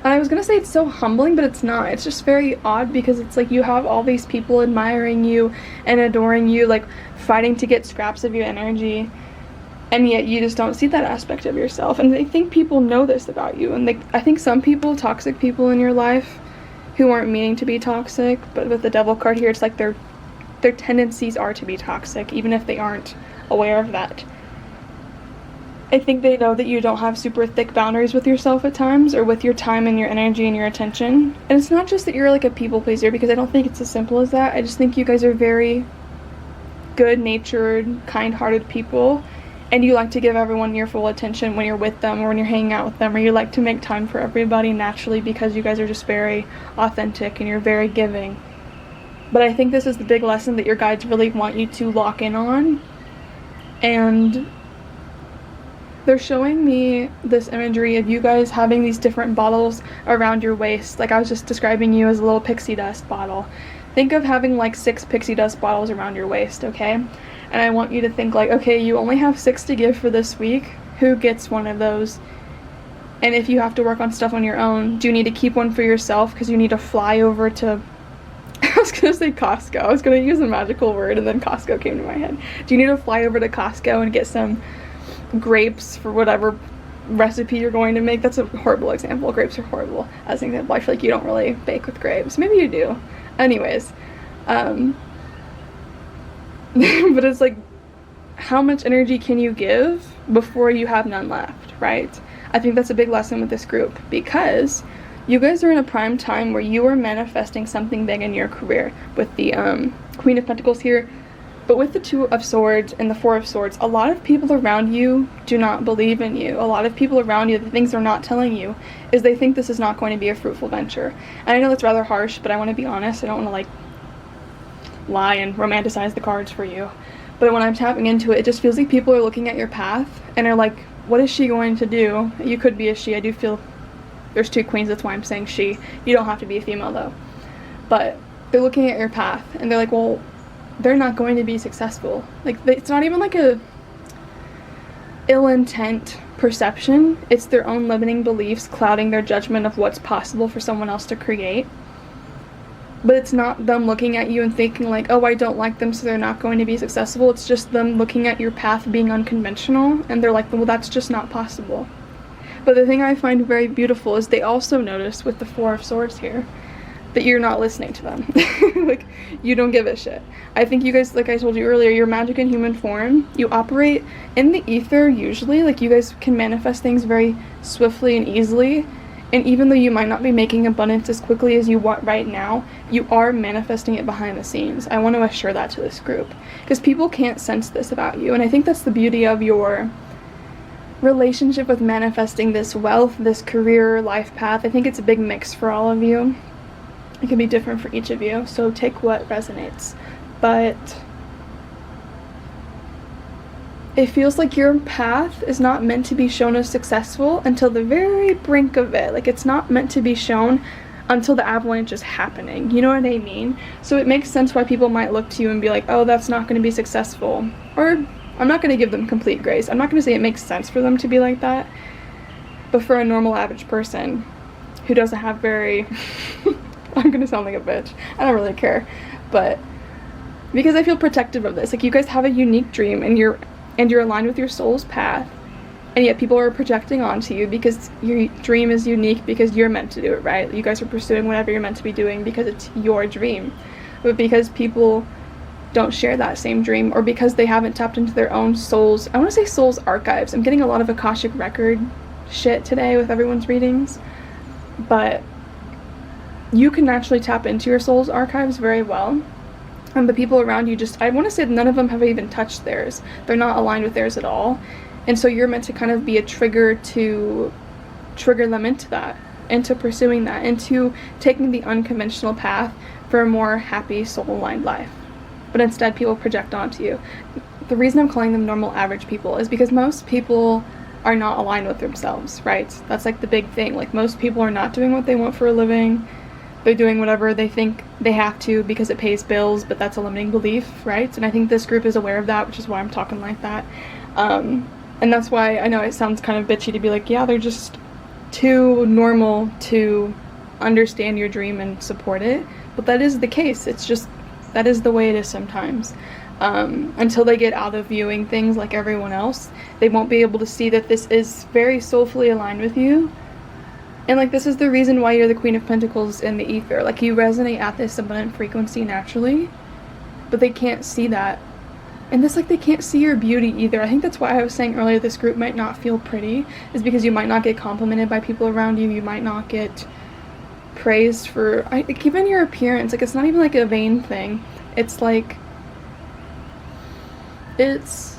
And I was gonna say it's so humbling, but it's not. It's just very odd, because it's like you have all these people admiring you and adoring you, like fighting to get scraps of your energy, and yet you just don't see that aspect of yourself. And I think people know this about you, and I think some people, toxic people in your life who aren't meaning to be toxic, but with the devil card here, it's like their tendencies are to be toxic, even if they aren't aware of that. I think they know that you don't have super thick boundaries with yourself at times, or with your time and your energy and your attention. And it's not just that you're like a people pleaser, because I don't think it's as simple as that. I just think you guys are very good-natured, kind-hearted people, and you like to give everyone your full attention when you're with them or when you're hanging out with them, or you like to make time for everybody naturally, because you guys are just very authentic and you're very giving. But I think this is the big lesson that your guides really want you to lock in on. And they're showing me this imagery of you guys having these different bottles around your waist. Like I was just describing you as a little pixie dust bottle. Think of having like 6 pixie dust bottles around your waist, okay? And I want you to think like, okay, you only have 6 to give for this week. Who gets one of those? And if you have to work on stuff on your own, do you need to keep one for yourself because you need to fly over to I was gonna say Costco. I was gonna use a magical word and then Costco came to my head. Do you need to fly over to Costco and get some grapes for whatever recipe you're going to make? That's a horrible example. Grapes are horrible as an example. I feel like you don't really bake with grapes. Maybe you do. Anyways, but it's like, how much energy can you give before you have none left, right? I think that's a big lesson with this group, because you guys are in a prime time where you are manifesting something big in your career with the Queen of Pentacles here. But with the 2 of Swords and the 4 of Swords, a lot of people around you do not believe in you. A lot of people around you, the things they're not telling you is they think this is not going to be a fruitful venture. And I know that's rather harsh, but I want to be honest. I don't want to like lie and romanticize the cards for you. But when I'm tapping into it, it just feels like people are looking at your path and are like, what is she going to do? You could be a she. I do feel there's 2 queens, that's why I'm saying she. You don't have to be a female though. But they're looking at your path and they're like, well, they're not going to be successful. Like, it's not even like a ill intent perception. It's their own limiting beliefs clouding their judgment of what's possible for someone else to create. But it's not them looking at you and thinking like, oh, I don't like them, so they're not going to be successful. It's just them looking at your path being unconventional, and they're like, well, that's just not possible. But the thing I find very beautiful is they also notice with the 4 of Swords here that you're not listening to them. Like, you don't give a shit. I think you guys, like I told you earlier, you're magic in human form. You operate in the ether usually. Like, you guys can manifest things very swiftly and easily. And even though you might not be making abundance as quickly as you want right now, you are manifesting it behind the scenes. I want to assure that to this group, because people can't sense this about you. And I think that's the beauty of your relationship with manifesting this wealth, this career, life path. I think it's a big mix for all of you. It can be different for each of you, so take what resonates. But it feels like your path is not meant to be shown as successful until the very brink of it. Like, it's not meant to be shown until the avalanche is happening. You know what I mean? So it makes sense why people might look to you and be like, oh, that's not going to be successful. Or I'm not going to give them complete grace. I'm not going to say it makes sense for them to be like that. But for a normal average person who doesn't have very... I'm going to sound like a bitch. I don't really care. But because I feel protective of this. Like, you guys have a unique dream and you're aligned with your soul's path. And yet people are projecting onto you because your dream is unique, because you're meant to do it, right? You guys are pursuing whatever you're meant to be doing because it's your dream. But because people don't share that same dream, or because they haven't tapped into their own soul's, I want to say soul's archives. I'm getting a lot of Akashic record shit today with everyone's readings. But you can naturally tap into your soul's archives very well. And the people around you just, I want to say none of them have even touched theirs. They're not aligned with theirs at all. And so you're meant to kind of be a trigger to trigger them into that, into pursuing that, into taking the unconventional path for a more happy, soul-aligned life. But instead, people project onto you. The reason I'm calling them normal average people is because most people are not aligned with themselves, right? That's like the big thing. Like, most people are not doing what they want for a living. they're doing whatever they think they have to because it pays bills, but that's a limiting belief, right? And I think this group is aware of that, which is why I'm talking like that. And that's why I know it sounds kind of bitchy to be like, yeah, they're just too normal to understand your dream and support it, but that is the case. It's just, that is the way it is sometimes. Until they get out of viewing things like everyone else, they won't be able to see that this is very soulfully aligned with you. And like, this is the reason why you're the Queen of Pentacles in the ether. Like, you resonate at this abundant frequency naturally, but they can't see that. And this, like, they can't see your beauty either. I think that's why I was saying earlier this group might not feel pretty, is because you might not get complimented by people around you. You might not get praised for, even your appearance. Like, it's not even like a vain thing. It's like, it's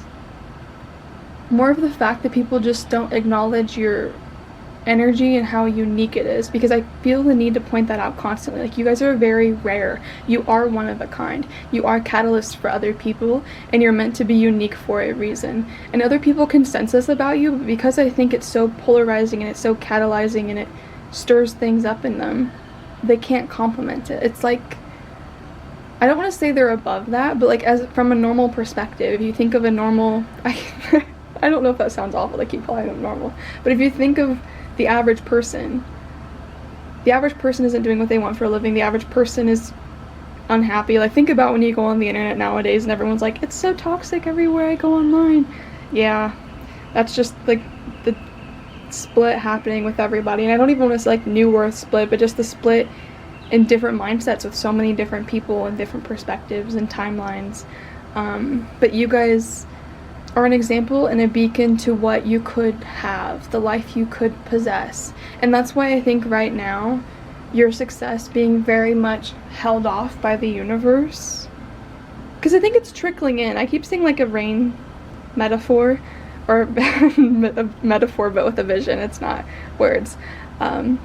more of the fact that people just don't acknowledge your energy and how unique it is, because I feel the need to point that out constantly. Like, you guys are very rare. You are one of a kind. You are catalysts for other people, and you're meant to be unique for a reason. And other people can sense this about you, but because I think it's so polarizing and it's so catalyzing and it stirs things up in them, they can't compliment it. It's like, I don't want to say they're above that, but like, as from a normal perspective, if you think of a normal, I don't know if that sounds awful, I keep calling them normal, but if you think of the average person isn't doing what they want for a living. The average person is unhappy. Like, think about when you go on the internet nowadays and everyone's like, it's so toxic everywhere I go online. Yeah, that's just like the split happening with everybody. And I don't even want to say like new worth split, but just the split in different mindsets with so many different people and different perspectives and timelines. But you guys are an example and a beacon to what you could have, the life you could possess. And that's why I think right now your success being very much held off by the universe, because I think it's trickling in. I keep saying like a rain metaphor, or a metaphor but with a vision, it's not words. But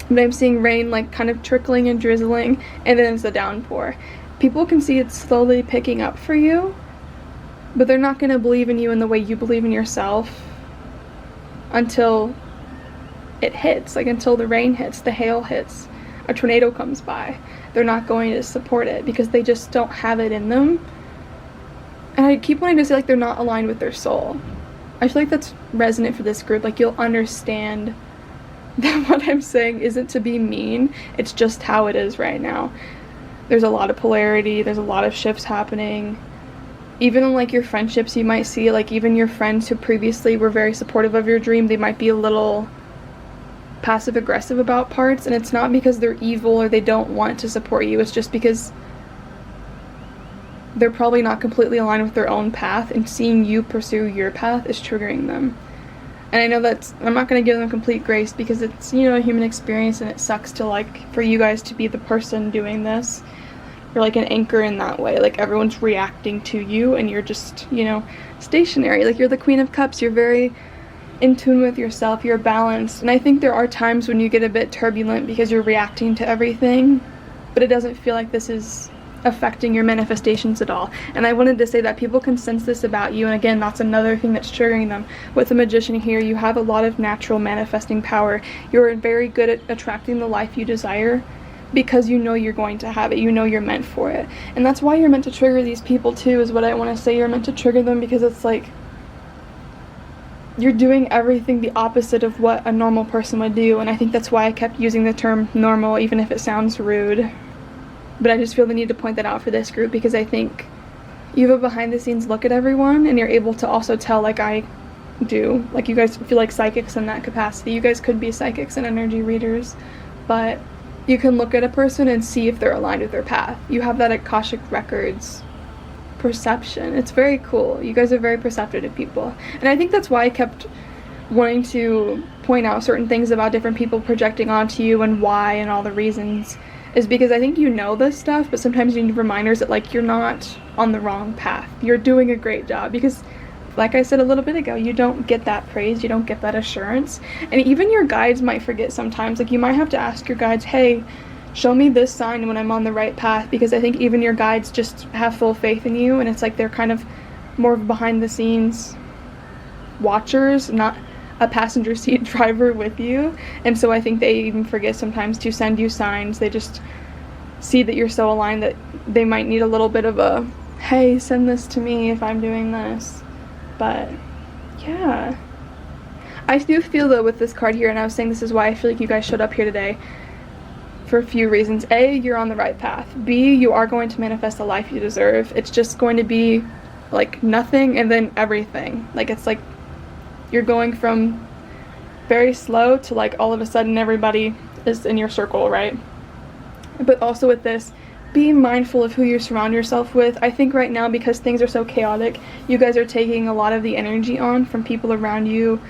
I'm seeing rain like kind of trickling and drizzling, and then it's a downpour. People can see it's slowly picking up for you, but they're not going to believe in you in the way you believe in yourself until it hits, like until the rain hits, the hail hits, a tornado comes by. They're not going to support it because they just don't have it in them. And I keep wanting to say like they're not aligned with their soul. I feel like that's resonant for this group. Like, you'll understand that what I'm saying isn't to be mean, it's just how it is right now. There's a lot of polarity, there's a lot of shifts happening. Even in like your friendships, you might see like even your friends who previously were very supportive of your dream, they might be a little passive aggressive about parts, and it's not because they're evil or they don't want to support you. It's just because they're probably not completely aligned with their own path, and seeing you pursue your path is triggering them. And I know that I'm not going to give them complete grace because it's, you know, a human experience, and it sucks to like for you guys to be the person doing this. You're like an anchor in that way. Like, everyone's reacting to you and you're just, you know, stationary. Like, you're the Queen of Cups. You're very in tune with yourself. You're balanced. And I think there are times when you get a bit turbulent because you're reacting to everything, but it doesn't feel like this is affecting your manifestations at all. And I wanted to say that people can sense this about you, and again, that's another thing that's triggering them. With the Magician here, you have a lot of natural manifesting power. You're very good at attracting the life you desire, because you know you're going to have it, you know you're meant for it. And that's why you're meant to trigger these people too, is what I want to say. You're meant to trigger them because it's like you're doing everything the opposite of what a normal person would do. And I think that's why I kept using the term normal, even if it sounds rude. But I just feel the need to point that out for this group, because I think you have a behind the scenes look at everyone, and you're able to also tell, like I do. Like, you guys feel like psychics in that capacity. You guys could be psychics and energy readers, but you can look at a person and see if they're aligned with their path. You have that Akashic Records perception. It's very cool. You guys are very perceptive people. And I think that's why I kept wanting to point out certain things about different people projecting onto you and why and all the reasons, is because I think you know this stuff, but sometimes you need reminders that like you're not on the wrong path. You're doing a great job, because like I said a little bit ago, you don't get that praise, you don't get that assurance. And even your guides might forget sometimes. Like, you might have to ask your guides, hey, show me this sign when I'm on the right path, because I think even your guides just have full faith in you, and it's like they're kind of more behind the scenes watchers, not a passenger seat driver with you, and so I think they even forget sometimes to send you signs. They just see that you're so aligned that they might need a little bit of a, hey, send this to me if I'm doing this. But yeah, I do feel though with this card here, and I was saying this is why I feel like you guys showed up here today, for a few reasons. A, you're on the right path. B, you are going to manifest the life you deserve. It's just going to be like nothing and then everything. Like, it's like you're going from very slow to like all of a sudden everybody is in your circle, right? But also with this, be mindful of who you surround yourself with. I think right now, because things are so chaotic, you guys are taking a lot of the energy on from people around you,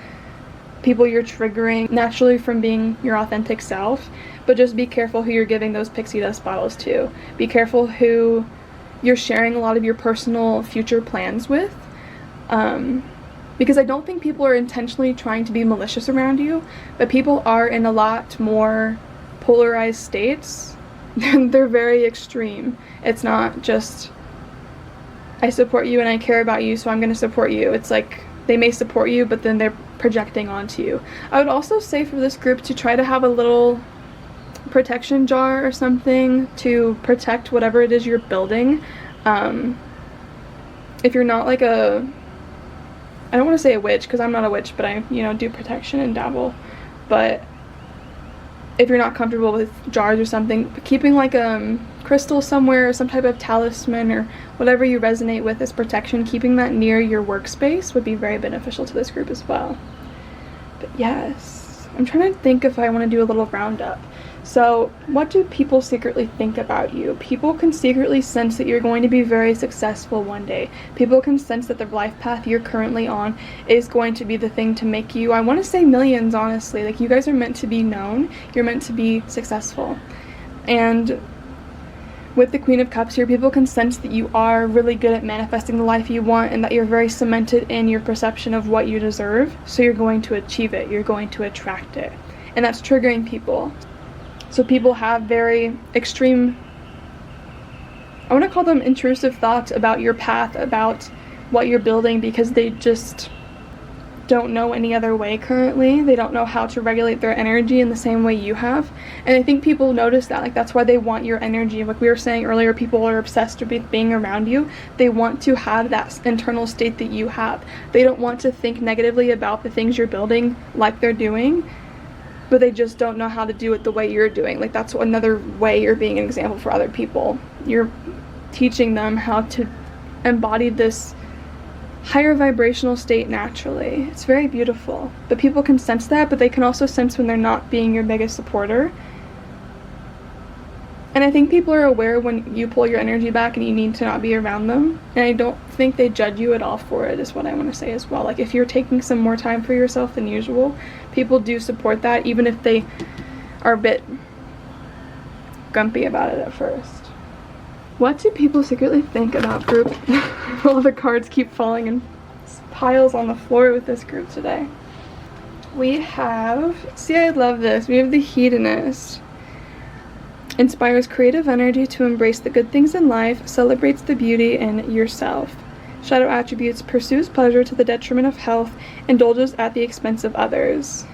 people you're triggering naturally from being your authentic self. But just be careful who you're giving those pixie dust bottles to. Be careful who you're sharing a lot of your personal future plans with. Because I don't think people are intentionally trying to be malicious around you, but people are in a lot more polarized states. They're very extreme. It's not just, I support you and I care about you, so I'm going to support you. It's like they may support you, but then they're projecting onto you. I would also say for this group to try to have a little protection jar or something to protect whatever it is you're building. If you're not like a, I don't want to say a witch because I'm not a witch, but I, you know, do protection and dabble. But if you're not comfortable with jars or something, keeping like a crystal somewhere, or some type of talisman or whatever you resonate with as protection, keeping that near your workspace would be very beneficial to this group as well. But yes, I'm trying to think if I want to do a little roundup. So what do people secretly think about you? People can secretly sense that you're going to be very successful one day. People can sense that the life path you're currently on is going to be the thing to make you, I want to say millions, honestly. Like, you guys are meant to be known. You're meant to be successful. And with the Queen of Cups here, people can sense that you are really good at manifesting the life you want and that you're very cemented in your perception of what you deserve. So you're going to achieve it. You're going to attract it. And that's triggering people. So people have very extreme, I want to call them intrusive thoughts about your path, about what you're building, because they just don't know any other way currently. They don't know how to regulate their energy in the same way you have. And I think people notice that. Like, that's why they want your energy. Like we were saying earlier, people are obsessed with being around you. They want to have that internal state that you have. They don't want to think negatively about the things you're building like they're doing, but they just don't know how to do it the way you're doing. Like, that's another way you're being an example for other people. You're teaching them how to embody this higher vibrational state naturally. It's very beautiful. But people can sense that, but they can also sense when they're not being your biggest supporter. And I think people are aware when you pull your energy back and you need to not be around them. And I don't think they judge you at all for it, is what I want to say as well. Like, if you're taking some more time for yourself than usual, people do support that, even if they are a bit grumpy about it at first. What do people secretly think about group? All the cards keep falling in piles on the floor with this group today. We have, see, I love this. We have the Hedonist. Inspires creative energy to embrace the good things in life, celebrates the beauty in yourself. Shadow attributes: pursues pleasure to the detriment of health, indulges at the expense of others.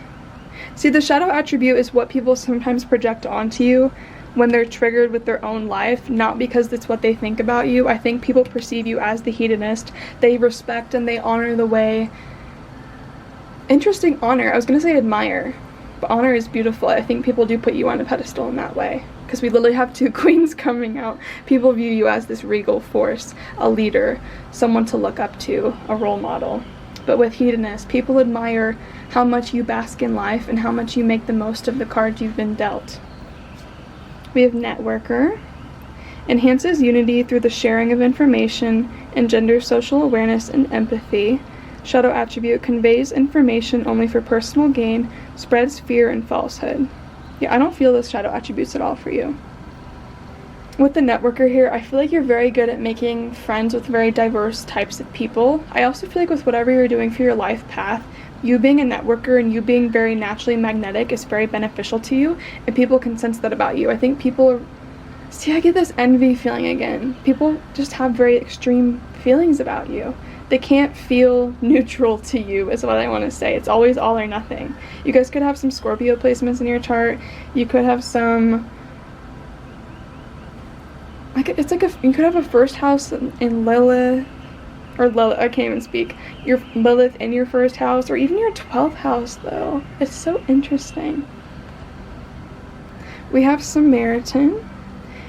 See, the shadow attribute is what people sometimes project onto you when they're triggered with their own life, not because it's what they think about you. I think people perceive you as the hedonist. They respect and they honor the way. Interesting, honor. I was going to say admire, but honor is beautiful. I think people do put you on a pedestal in that way, because we literally have two queens coming out. People view you as this regal force, a leader, someone to look up to, a role model. But with hedonist, people admire how much you bask in life and how much you make the most of the cards you've been dealt. We have networker. Enhances unity through the sharing of information, engenders social awareness and empathy. Shadow attribute: conveys information only for personal gain, spreads fear and falsehood. Yeah, I don't feel those shadow attributes at all for you. With the networker here, I feel like you're very good at making friends with very diverse types of people. I also feel like with whatever you're doing for your life path, you being a networker and you being very naturally magnetic is very beneficial to you, and people can sense that about you. I think people are, see, I get this envy feeling again. People just have very extreme feelings about you. They can't feel neutral to you is what I want to say. It's always all or nothing. You guys could have some Scorpio placements in your chart. You could have some, like, it's like you could have a first house in Lilith, or Lilith, I can't even speak. Your Lilith in your first house, or even your 12th house though. It's so interesting. We have Samaritan.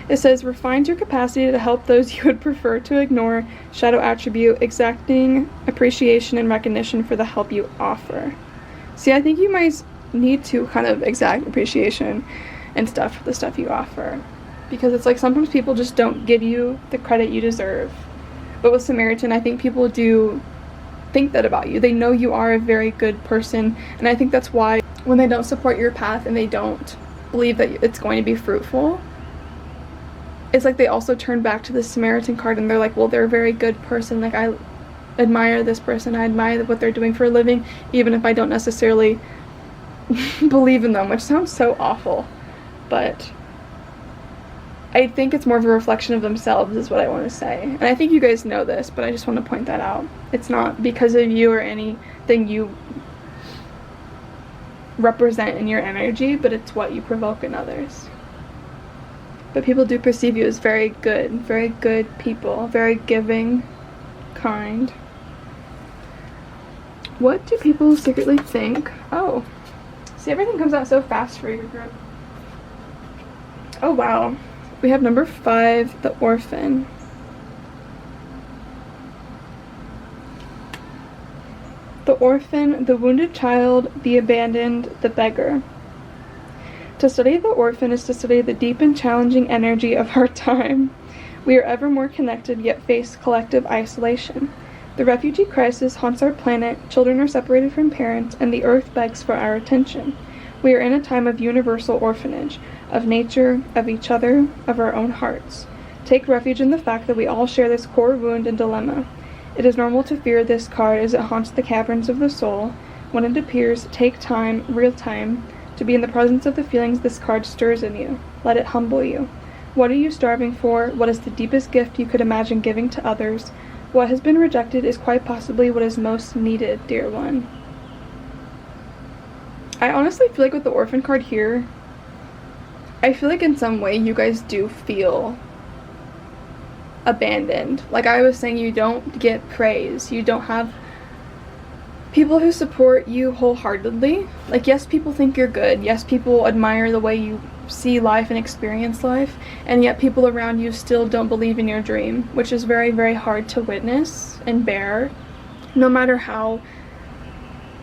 It says, refines your capacity to help those you would prefer to ignore, shadow attribute, exacting appreciation and recognition for the help you offer. See, I think you might need to kind of exact appreciation and stuff for the stuff you offer. Because it's like sometimes people just don't give you the credit you deserve. But with Samaritan, I think people do think that about you. They know you are a very good person. And I think that's why when they don't support your path and they don't believe that it's going to be fruitful, it's like they also turn back to the Samaritan card and they're like, well, they're a very good person. Like, I admire this person. I admire what they're doing for a living, even if I don't necessarily believe in them, which sounds so awful. But I think it's more of a reflection of themselves is what I want to say. And I think you guys know this, but I just want to point that out. It's not because of you or anything you represent in your energy, but it's what you provoke in others. But people do perceive you as very good people, very giving, kind. What do people secretly think? Oh, see, everything comes out so fast for your group. Oh wow, we have number 5, the orphan. The orphan, the wounded child, the abandoned, the beggar. To study the orphan is to study the deep and challenging energy of our time. We are ever more connected, yet face collective isolation. The refugee crisis haunts our planet, children are separated from parents, and the earth begs for our attention. We are in a time of universal orphanage, of nature, of each other, of our own hearts. Take refuge in the fact that we all share this core wound and dilemma. It is normal to fear this card as it haunts the caverns of the soul. When it appears, take time, real time, to be in the presence of the feelings this card stirs in you. Let it humble you. What are you starving for? What is the deepest gift you could imagine giving to others? What has been rejected is quite possibly what is most needed, dear one. I honestly feel like with the orphan card here, I feel like in some way you guys do feel abandoned. Like I was saying, you don't get praise. You don't have people who support you wholeheartedly. Like, yes, people think you're good. Yes, people admire the way you see life and experience life. And yet people around you still don't believe in your dream, which is very, very hard to witness and bear. No matter how,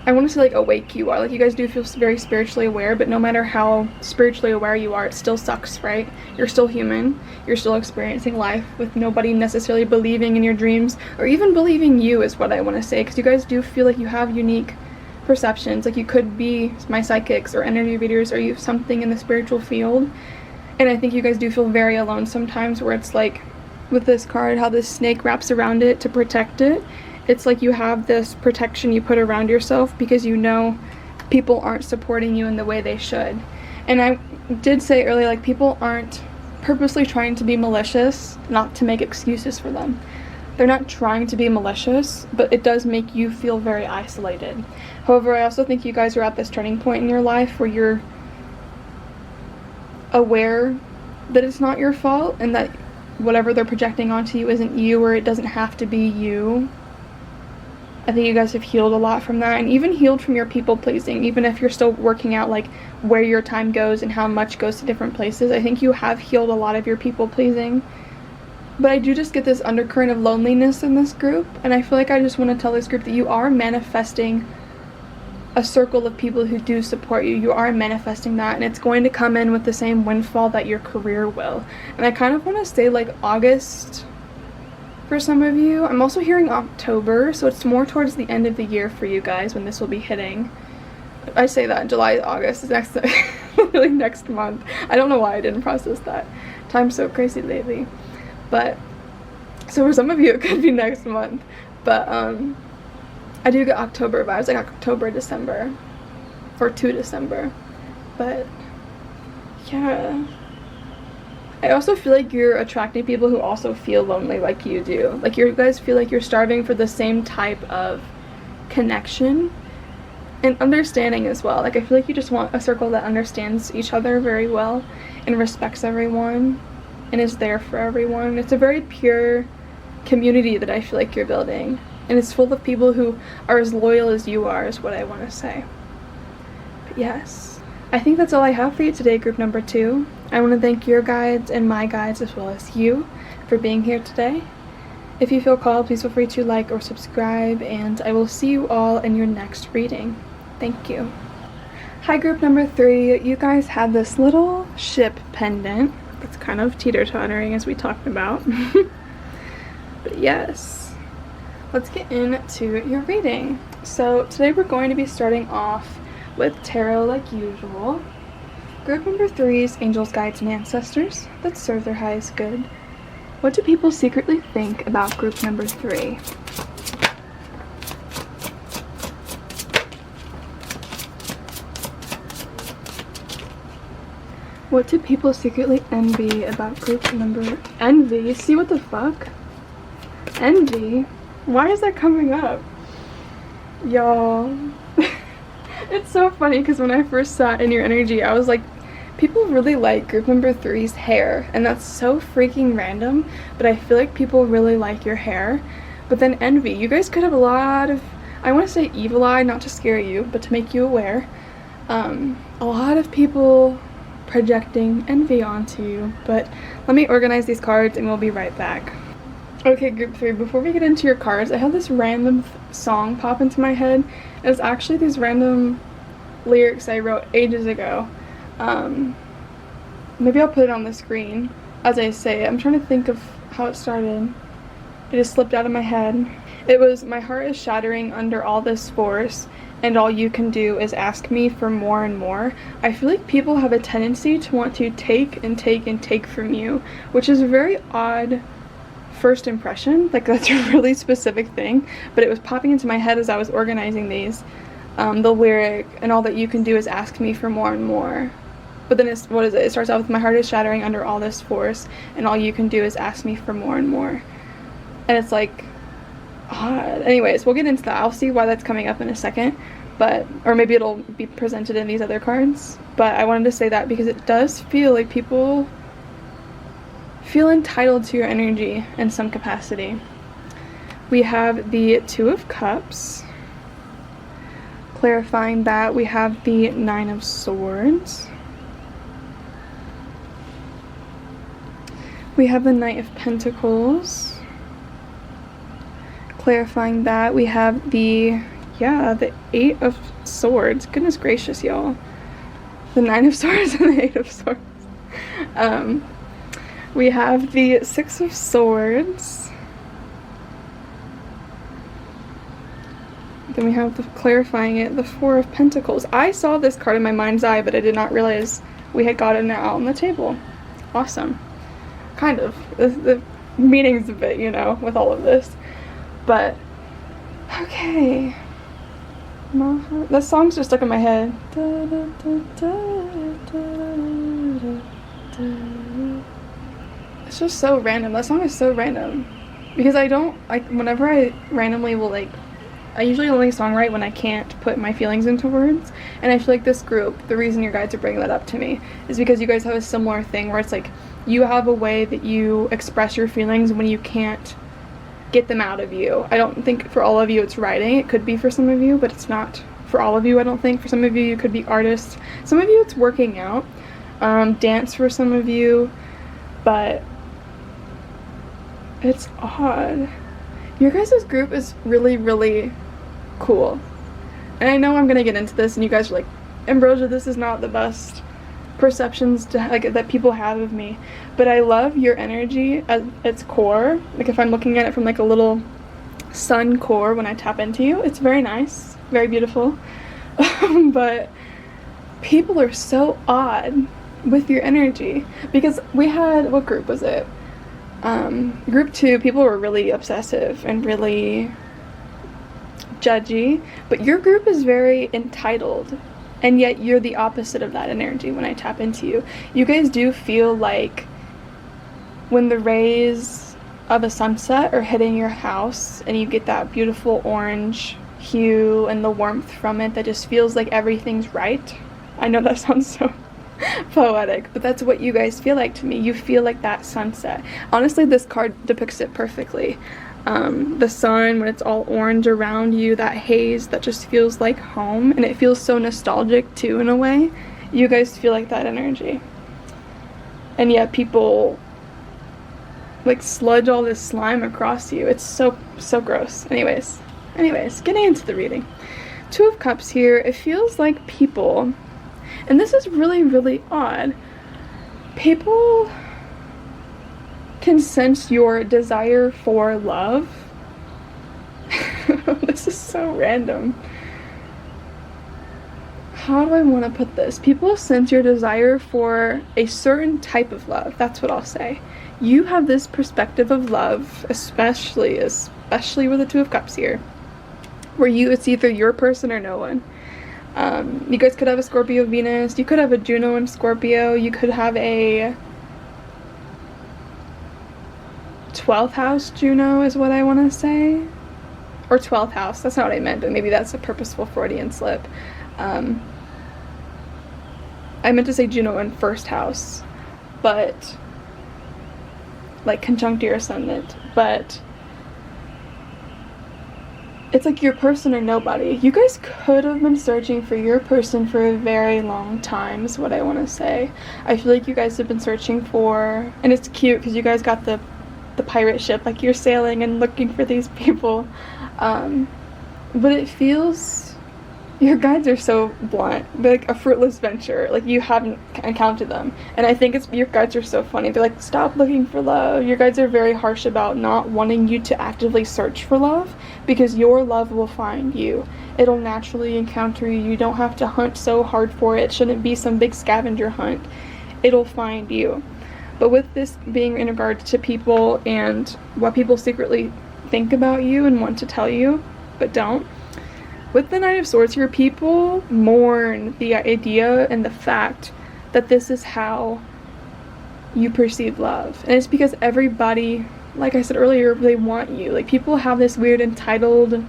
I want to say, like, awake you are. Like, you guys do feel very spiritually aware, but no matter how spiritually aware you are, it still sucks, right? You're still human. You're still experiencing life with nobody necessarily believing in your dreams, or even believing you is what I want to say, because you guys do feel like you have unique perceptions. Like, you could be my psychics or energy readers, or you have something in the spiritual field. And I think you guys do feel very alone sometimes, where it's like, with this card, how this snake wraps around it to protect it. It's like you have this protection you put around yourself because you know people aren't supporting you in the way they should. And I did say earlier, like, people aren't purposely trying to be malicious, not to make excuses for them. They're not trying to be malicious, but it does make you feel very isolated. However, I also think you guys are at this turning point in your life where you're aware that it's not your fault and that whatever they're projecting onto you isn't you, or it doesn't have to be you. I think you guys have healed a lot from that, and even healed from your people pleasing. Even if you're still working out like where your time goes and how much goes to different places, I think you have healed a lot of your people pleasing. But I do just get this undercurrent of loneliness in this group, and I feel like I just want to tell this group that you are manifesting a circle of people who do support you. You are manifesting that, and it's going to come in with the same windfall that your career will. And I kind of want to say like August for some of you. I'm also hearing October, so it's more towards the end of the year for you guys when this will be hitting. I say that July, August is next, like next month. I don't know why I didn't process that. Time's so crazy lately. But so for some of you it could be next month. But I do get October vibes, like October, December, or to December. But yeah, I also feel like you're attracting people who also feel lonely like you do. Like you guys feel like you're starving for the same type of connection and understanding as well. Like I feel like you just want a circle that understands each other very well and respects everyone and is there for everyone. It's a very pure community that I feel like you're building, and it's full of people who are as loyal as you are, is what I want to say. But yes, I think that's all I have for you today, group number 2. I want to thank your guides and my guides as well as you for being here today. If you feel called, please feel free to like or subscribe, and I will see you all in your next reading. Thank you. Hi, group number 3. You guys had this little ship pendant that's kind of teeter-tottering, as we talked about. But yes, let's get into your reading. So today we're going to be starting off with tarot like usual. Group number 3's angels, guides, and ancestors that serve their highest good. What do people secretly think about group number 3? What do people secretly envy about group number... Envy? See, what the fuck? Envy? Why is that coming up? Y'all. It's so funny because when I first sat in your energy, I was like, people really like group number 3's hair, and that's so freaking random, but I feel like people really like your hair. But then envy. You guys could have a lot of, I want to say evil eye, not to scare you, but to make you aware. A lot of people projecting envy onto you, but let me organize these cards and we'll be right back. Okay, group 3, before we get into your cards, I had this random song pop into my head. It's actually these random lyrics I wrote ages ago. Maybe I'll put it on the screen as I say it. I'm trying to think of how it started. It just slipped out of my head. It was, my heart is shattering under all this force, and all you can do is ask me for more and more. I feel like people have a tendency to want to take and take and take from you, which is a very odd first impression. Like, that's a really specific thing, but it was popping into my head as I was organizing these. The lyric, and all that you can do is ask me for more and more. But then it's, what is it? It starts out with, my heart is shattering under all this force, and all you can do is ask me for more and more. And it's like, odd. Anyways, we'll get into that. I'll see why that's coming up in a second, but, or maybe it'll be presented in these other cards. But I wanted to say that because it does feel like people feel entitled to your energy in some capacity. We have the 2 of Cups. Clarifying that, we have the 9 of Swords. We have the Knight of Pentacles. Clarifying that, we have the 8 of Swords. Goodness gracious, y'all. The 9 of Swords and the 8 of Swords. We have the 6 of Swords. Then we have the, clarifying it, the 4 of Pentacles. I saw this card in my mind's eye, but I did not realize we had gotten it out on the table. Awesome. Kind of. The meaning's a bit, you know, with all of this. But, okay. The song's just stuck in my head. It's just so random. That song is so random. Because I don't, like, whenever I randomly will, like, I usually only songwrite when I can't put my feelings into words, and I feel like this group, the reason your guides are bringing that up to me is because you guys have a similar thing where it's like you have a way that you express your feelings when you can't get them out of you. I don't think for all of you it's writing. It could be for some of you, but it's not for all of you, I don't think. For some of you, you could be artists. Some of you, it's working out. Dance for some of you, but it's odd. Your guys' group is really, really cool. And I know I'm gonna get into this and you guys are like, Ambrosia, this is not the best perceptions to, like, that people have of me. But I love your energy at its core. Like, if I'm looking at it from like a little sun core when I tap into you, it's very nice, very beautiful. But people are so odd with your energy. Because we had, what group was it? Group 2, people were really obsessive and really judgy, but your group is very entitled, and yet you're the opposite of that energy when I tap into you. You guys do feel like when the rays of a sunset are hitting your house and you get that beautiful orange hue and the warmth from it that just feels like everything's right. I know that sounds so poetic, but that's what you guys feel like to me. You feel like that sunset. Honestly, this card depicts it perfectly. The sun, when it's all orange around you, that haze that just feels like home, and it feels so nostalgic too in a way. You guys feel like that energy. And yet people like sludge all this slime across you. It's so gross. Anyways, getting into the reading. Two of Cups here. It feels like people, and this is really odd, people can sense your desire for love. This is so random. How do I want to put this? People sense your desire for a certain type of love. That's what I'll say. You have this perspective of love, especially with the Two of Cups here, where it's either your person or no one. You guys could have a Scorpio Venus, you could have a Juno in Scorpio, you could have a 12th house Juno is what I want to say, or 12th house. That's not what I meant, but maybe that's a purposeful Freudian slip. I meant to say Juno in 1st house, but like conjunct your ascendant, but it's like your person or nobody. You guys could have been searching for your person for a very long time is what I want to say. I feel like you guys have been searching for, and it's cute because you guys got the pirate ship, like you're sailing and looking for these people, but it feels, your guides are so blunt. They're like a fruitless venture, like you haven't encountered them. And I think your guides are so funny. They're like, stop looking for love. Your guides are very harsh about not wanting you to actively search for love, because your love will find you. It'll naturally encounter you. You don't have to hunt so hard for it. It shouldn't be some big scavenger hunt. It'll find you. But with this being in regards to people and what people secretly think about you and want to tell you, but don't, with the Knight of Swords here, people mourn the idea and the fact that this is how you perceive love. And it's because everybody, like I said earlier, they want you. Like, people have this weird entitled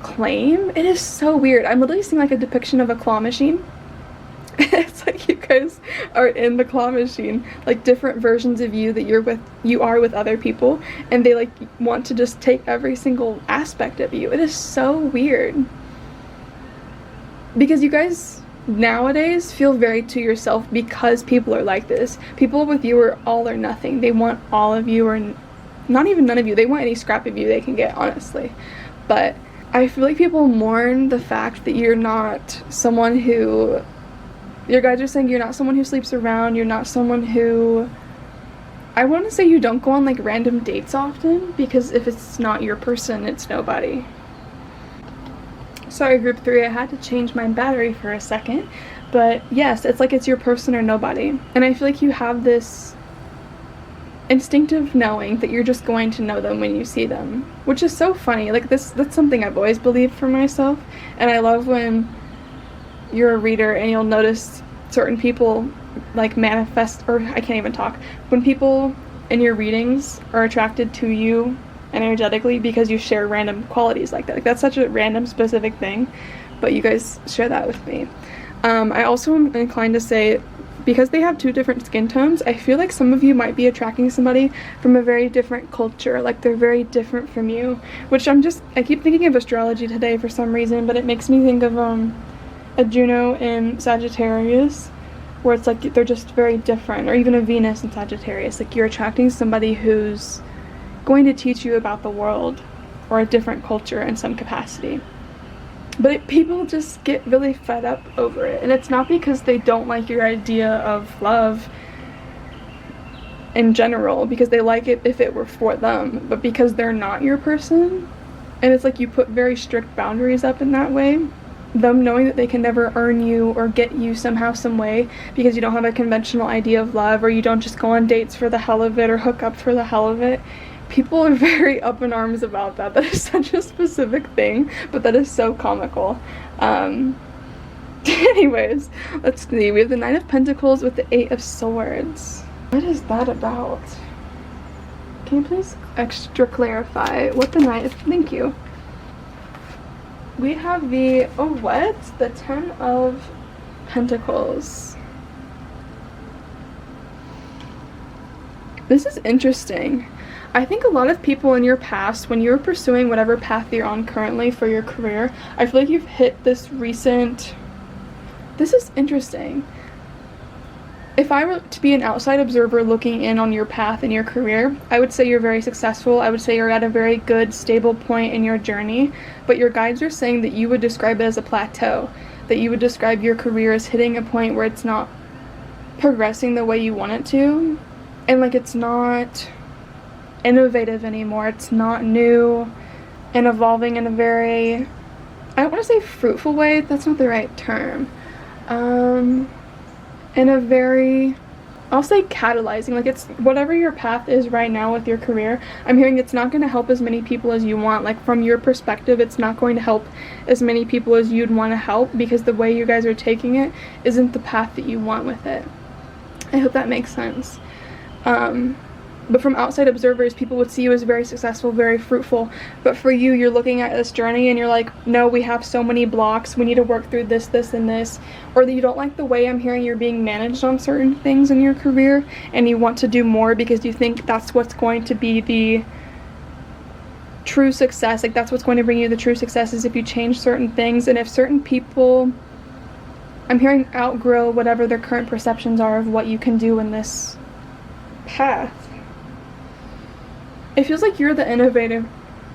claim. It is so weird. I'm literally seeing like a depiction of a claw machine. It's like you guys are in the claw machine, like different versions of you that you are with other people, and they like want to just take every single aspect of you. It is so weird, because you guys nowadays feel very to yourself because people are like this. People with you are all or nothing. They want all of you, or not even none of you. They want any scrap of you they can get, honestly. But I feel like people mourn the fact that you're not someone who, your guides are saying you're not someone who sleeps around, you're not someone who, I want to say you don't go on like random dates often, because if it's not your person, it's nobody. Sorry, group 3, I had to change my battery for a second, but yes, it's like it's your person or nobody. And I feel like you have this instinctive knowing that you're just going to know them when you see them, which is so funny. Like, that's something I've always believed for myself, and I love when you're a reader and you'll notice certain people like manifest, or I can't even talk, when people in your readings are attracted to you energetically because you share random qualities like that. Like, that's such a random specific thing, but you guys share that with me. I also am inclined to say, because they have 2 different skin tones, I feel like some of you might be attracting somebody from a very different culture, like they're very different from you, which I keep thinking of astrology today for some reason, but it makes me think of a Juno in Sagittarius, where it's like they're just very different, or even a Venus in Sagittarius. Like, you're attracting somebody who's going to teach you about the world or a different culture in some capacity. But people just get really fed up over it, and it's not because they don't like your idea of love in general, because they like it if it were for them, but because they're not your person, and it's like you put very strict boundaries up in that way, them knowing that they can never earn you or get you somehow, some way, because you don't have a conventional idea of love, or you don't just go on dates for the hell of it or hook up for the hell of it. People are very up in arms about that. That is such a specific thing, but that is so comical. Anyways, let's see. We have the Knight of Pentacles with the 8 of Swords. What is that about? can you please extra clarify what the Knight is? Thank you. We have the, oh what? The 10 of Pentacles. This is interesting. I think a lot of people in your past, when you were pursuing whatever path you're on currently for your career, I feel like you've hit this recent, this is interesting. If I were to be an outside observer looking in on your path in your career, I would say you're very successful. I would say you're at a very good, stable point in your journey, but your guides are saying that you would describe it as a plateau, that you would describe your career as hitting a point where it's not progressing the way you want it to, and like it's not innovative anymore, it's not new and evolving in a very, I don't want to say fruitful way, that's not the right term, in a very, I'll say catalyzing, like it's whatever your path is right now with your career, I'm hearing it's not going to help as many people as you want. Like from your perspective, it's not going to help as many people as you'd want to help, because the way you guys are taking it isn't the path that you want with it. I hope that makes sense. But from outside observers, people would see you as very successful, very fruitful. But for you, you're looking at this journey and you're like, no, we have so many blocks. We need to work through this, this, and this. Or that you don't like the way I'm hearing you're being managed on certain things in your career, and you want to do more because you think that's what's going to be the true success. Like that's what's going to bring you the true success, is if you change certain things. And if certain people, I'm hearing, outgrow whatever their current perceptions are of what you can do in this path, it feels like you're the innovative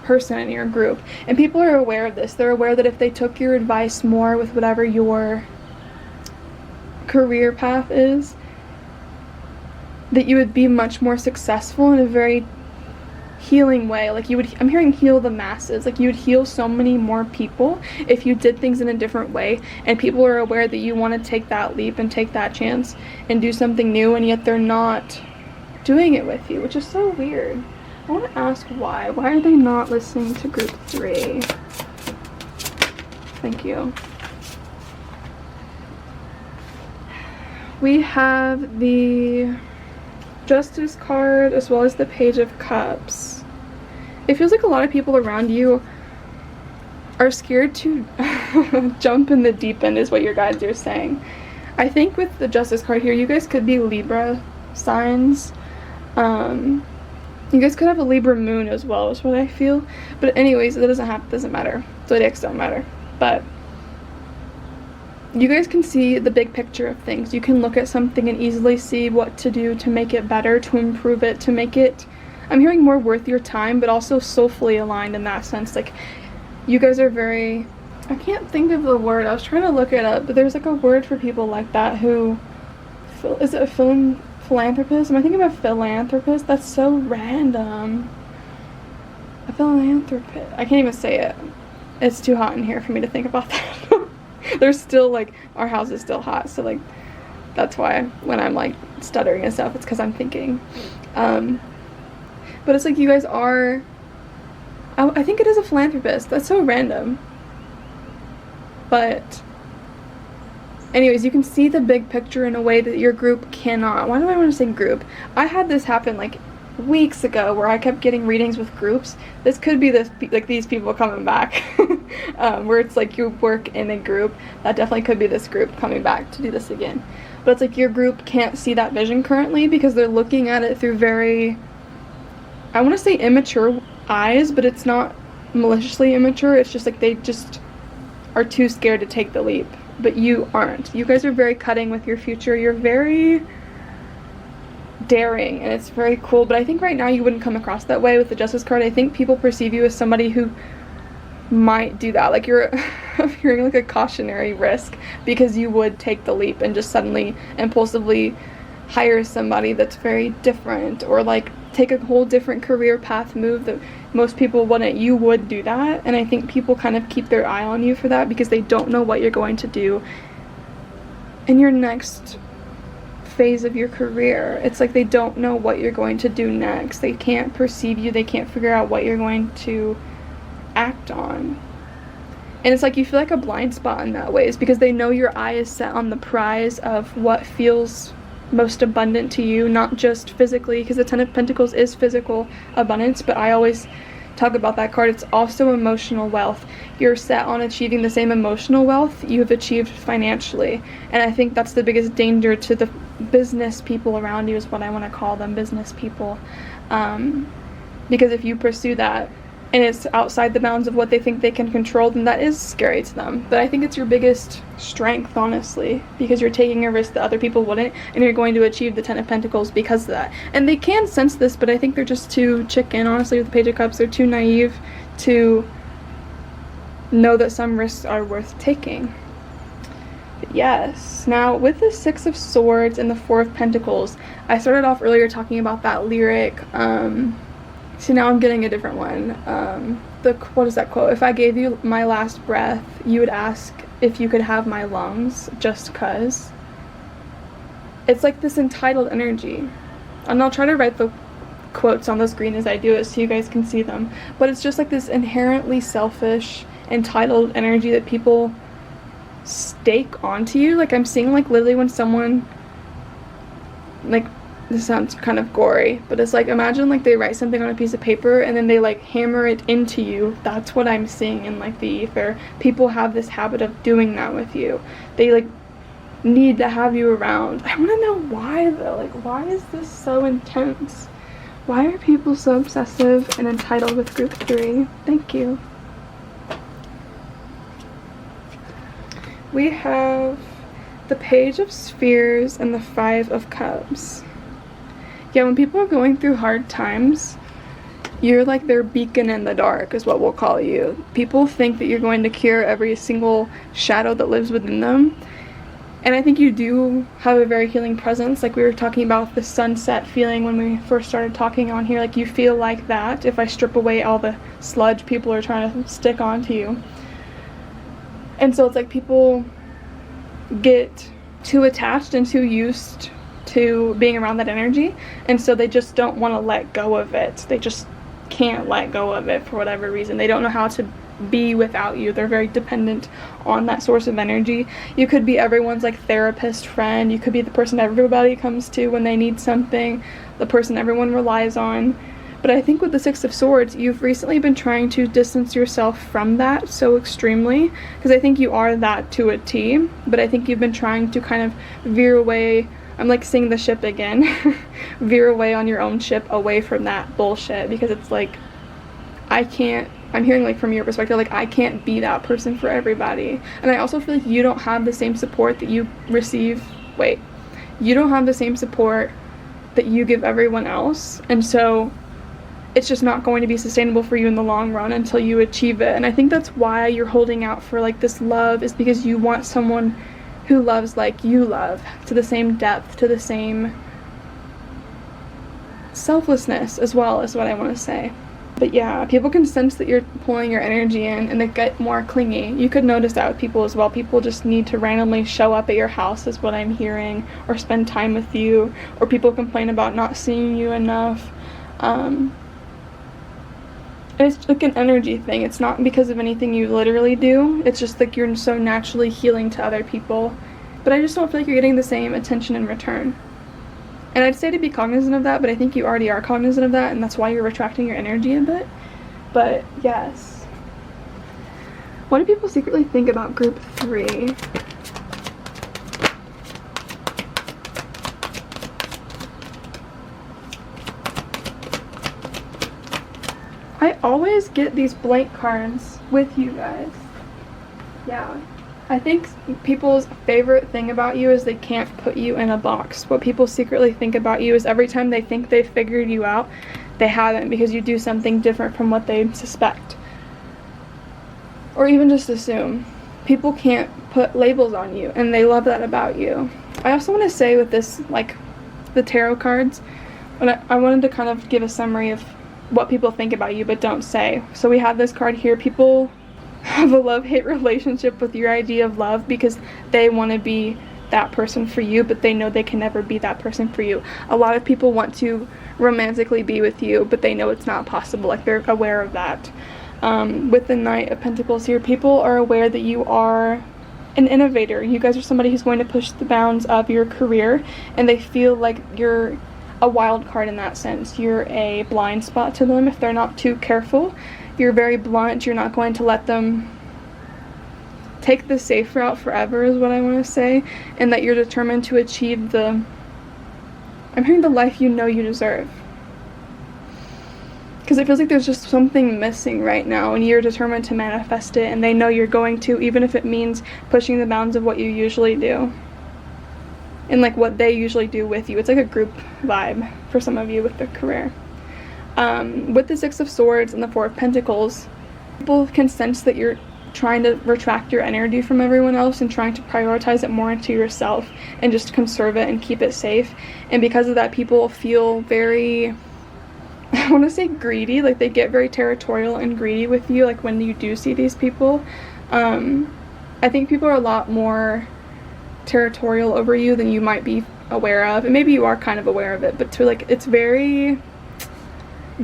person in your group, and people are aware of this. They're aware that if they took your advice more with whatever your career path is, that you would be much more successful in a very healing way. Like you would, I'm hearing heal the masses, like you would heal so many more people if you did things in a different way, and people are aware that you want to take that leap and take that chance and do something new, and yet they're not doing it with you, which is so weird. I want to ask why. Why are they not listening to group 3? Thank you. We have the Justice card as well as the Page of Cups. It feels like a lot of people around you are scared to jump in the deep end, is what your guides are saying. I think with the Justice card here, you guys could be Libra signs. You guys could have a Libra moon as well, is what I feel. But anyways, it doesn't matter. Zodiacs don't matter. But you guys can see the big picture of things. You can look at something and easily see what to do to make it better, to improve it, to make it, I'm hearing, more worth your time, but also soulfully aligned in that sense. Like, you guys are very, I can't think of the word. I was trying to look it up, but there's like a word for people like that who, is it a philanthropist? Am I thinking of a philanthropist? That's so random. A philanthropist. I can't even say it. It's too hot in here for me to think about that. There's still, like, our house is still hot, so, like, that's why when I'm, like, stuttering and stuff, it's because I'm thinking. But it's like you guys are, I think it is a philanthropist. That's so random. But anyways, you can see the big picture in a way that your group cannot. Why do I want to say group? I had this happen like weeks ago where I kept getting readings with groups. This could be this, like, these people coming back. Where it's like you work in a group. That definitely could be this group coming back to do this again. But it's like your group can't see that vision currently because they're looking at it through very, I want to say immature eyes, but it's not maliciously immature. It's just like they just are too scared to take the leap. But you aren't. You guys are very cutting with your future. You're very daring, and it's very cool. But I think right now you wouldn't come across that way with the Justice card. I think people perceive you as somebody who might do that. Like you're hearing like a cautionary risk because you would take the leap and just suddenly impulsively hire somebody that's very different, or like take a whole different career path move that most people wouldn't. You would do that, and I think people kind of keep their eye on you for that because they don't know what you're going to do in your next phase of your career. It's like they don't know what you're going to do next. They can't perceive you. They can't figure out what you're going to act on. And it's like you feel like a blind spot in that way, is because they know your eye is set on the prize of what feels most abundant to you, not just physically, because the Ten of Pentacles is physical abundance, but I always talk about that card. It's also emotional wealth. You're set on achieving the same emotional wealth you have achieved financially, and I think that's the biggest danger to the business people around you, is what I want to call them, business people, because if you pursue that and it's outside the bounds of what they think they can control, then that is scary to them. But I think it's your biggest strength, honestly, because you're taking a risk that other people wouldn't, and you're going to achieve the Ten of Pentacles because of that. And they can sense this, but I think they're just too chicken, honestly, with the Page of Cups. They're too naive to know that some risks are worth taking. But yes, now with the Six of Swords and the Four of Pentacles, I started off earlier talking about that lyric, so now I'm getting a different one. What is that quote? If I gave you my last breath, you would ask if you could have my lungs, just 'cause. It's like this entitled energy. And I'll try to write the quotes on the screen as I do it so you guys can see them. But it's just like this inherently selfish, entitled energy that people stake onto you. Like, I'm seeing, like, literally when someone, like, this sounds kind of gory, but it's like, imagine like they write something on a piece of paper and then they like hammer it into you. That's what I'm seeing in like the ether. People have this habit of doing that with you. They like need to have you around. I want to know why though. Like, why is this so intense? Why are people so obsessive and entitled with group 3? Thank you. We have the Page of Spheres and the Five of Cups. Yeah, when people are going through hard times, you're like their beacon in the dark, is what we'll call you. People think that you're going to cure every single shadow that lives within them. And I think you do have a very healing presence. Like we were talking about the sunset feeling when we first started talking on here. Like you feel like that if I strip away all the sludge people are trying to stick onto you. And so it's like people get too attached and too used to being around that energy, and so they just don't want to let go of it. They just can't let go of it for whatever reason. They don't know how to be without you. They're very dependent on that source of energy. You could be everyone's like therapist friend. You could be the person everybody comes to when they need something, the person everyone relies on. But I think with the Six of Swords, you've recently been trying to distance yourself from that so extremely, because I think you are that to a T, but I think you've been trying to kind of veer away. I'm like seeing the ship again. Veer away on your own ship away from that bullshit, because it's like, I'm hearing like from your perspective, like I can't be that person for everybody. And I also feel like you don't have the same support that you receive. You don't have the same support that you give everyone else. And so it's just not going to be sustainable for you in the long run until you achieve it. And I think that's why you're holding out for like this love, is because you want someone who loves like you love, to the same depth, to the same selflessness as well, is what I want to say. But yeah, people can sense that you're pulling your energy in and they get more clingy. You could notice that with people as well. People just need to randomly show up at your house, is what I'm hearing, or spend time with you, or people complain about not seeing you enough. It's like an energy thing. It's not because of anything you literally do. It's just like you're so naturally healing to other people. But I just don't feel like you're getting the same attention in return. And I'd say to be cognizant of that, but I think you already are cognizant of that, and that's why you're retracting your energy a bit. But yes. What do people secretly think about group 3? I always get these blank cards with you guys. Yeah. I think people's favorite thing about you is they can't put you in a box. What people secretly think about you is every time they think they've figured you out, they haven't, because you do something different from what they suspect. Or even just assume. People can't put labels on you, and they love that about you. I also want to say with this, like, the tarot cards, I wanted to kind of give a summary of what people think about you but don't say. So we have this card here. People have a love-hate relationship with your idea of love because they want to be that person for you, but they know they can never be that person for you. A lot of people want to romantically be with you, but they know it's not possible. Like, they're aware of that. With the Knight of Pentacles here, people are aware that you are an innovator. You guys are somebody who's going to push the bounds of your career, and they feel like you're a wild card in that sense. You're a blind spot to them if they're not too careful. You're very blunt. You're not going to let them take the safe route forever, is what I want to say, and that you're determined to achieve the, I'm hearing, the life you know you deserve. Because it feels like there's just something missing right now, and you're determined to manifest it, and they know you're going to, even if it means pushing the bounds of what you usually do. And like what they usually do with you. It's like a group vibe for some of you with their career. With the Six of Swords and the Four of Pentacles, people can sense that you're trying to retract your energy from everyone else and trying to prioritize it more into yourself and just conserve it and keep it safe. And because of that, people feel very, I want to say greedy, like they get very territorial and greedy with you, like when you do see these people. I think people are a lot more territorial over you than you might be aware of, and maybe you are kind of aware of it, but to like, it's very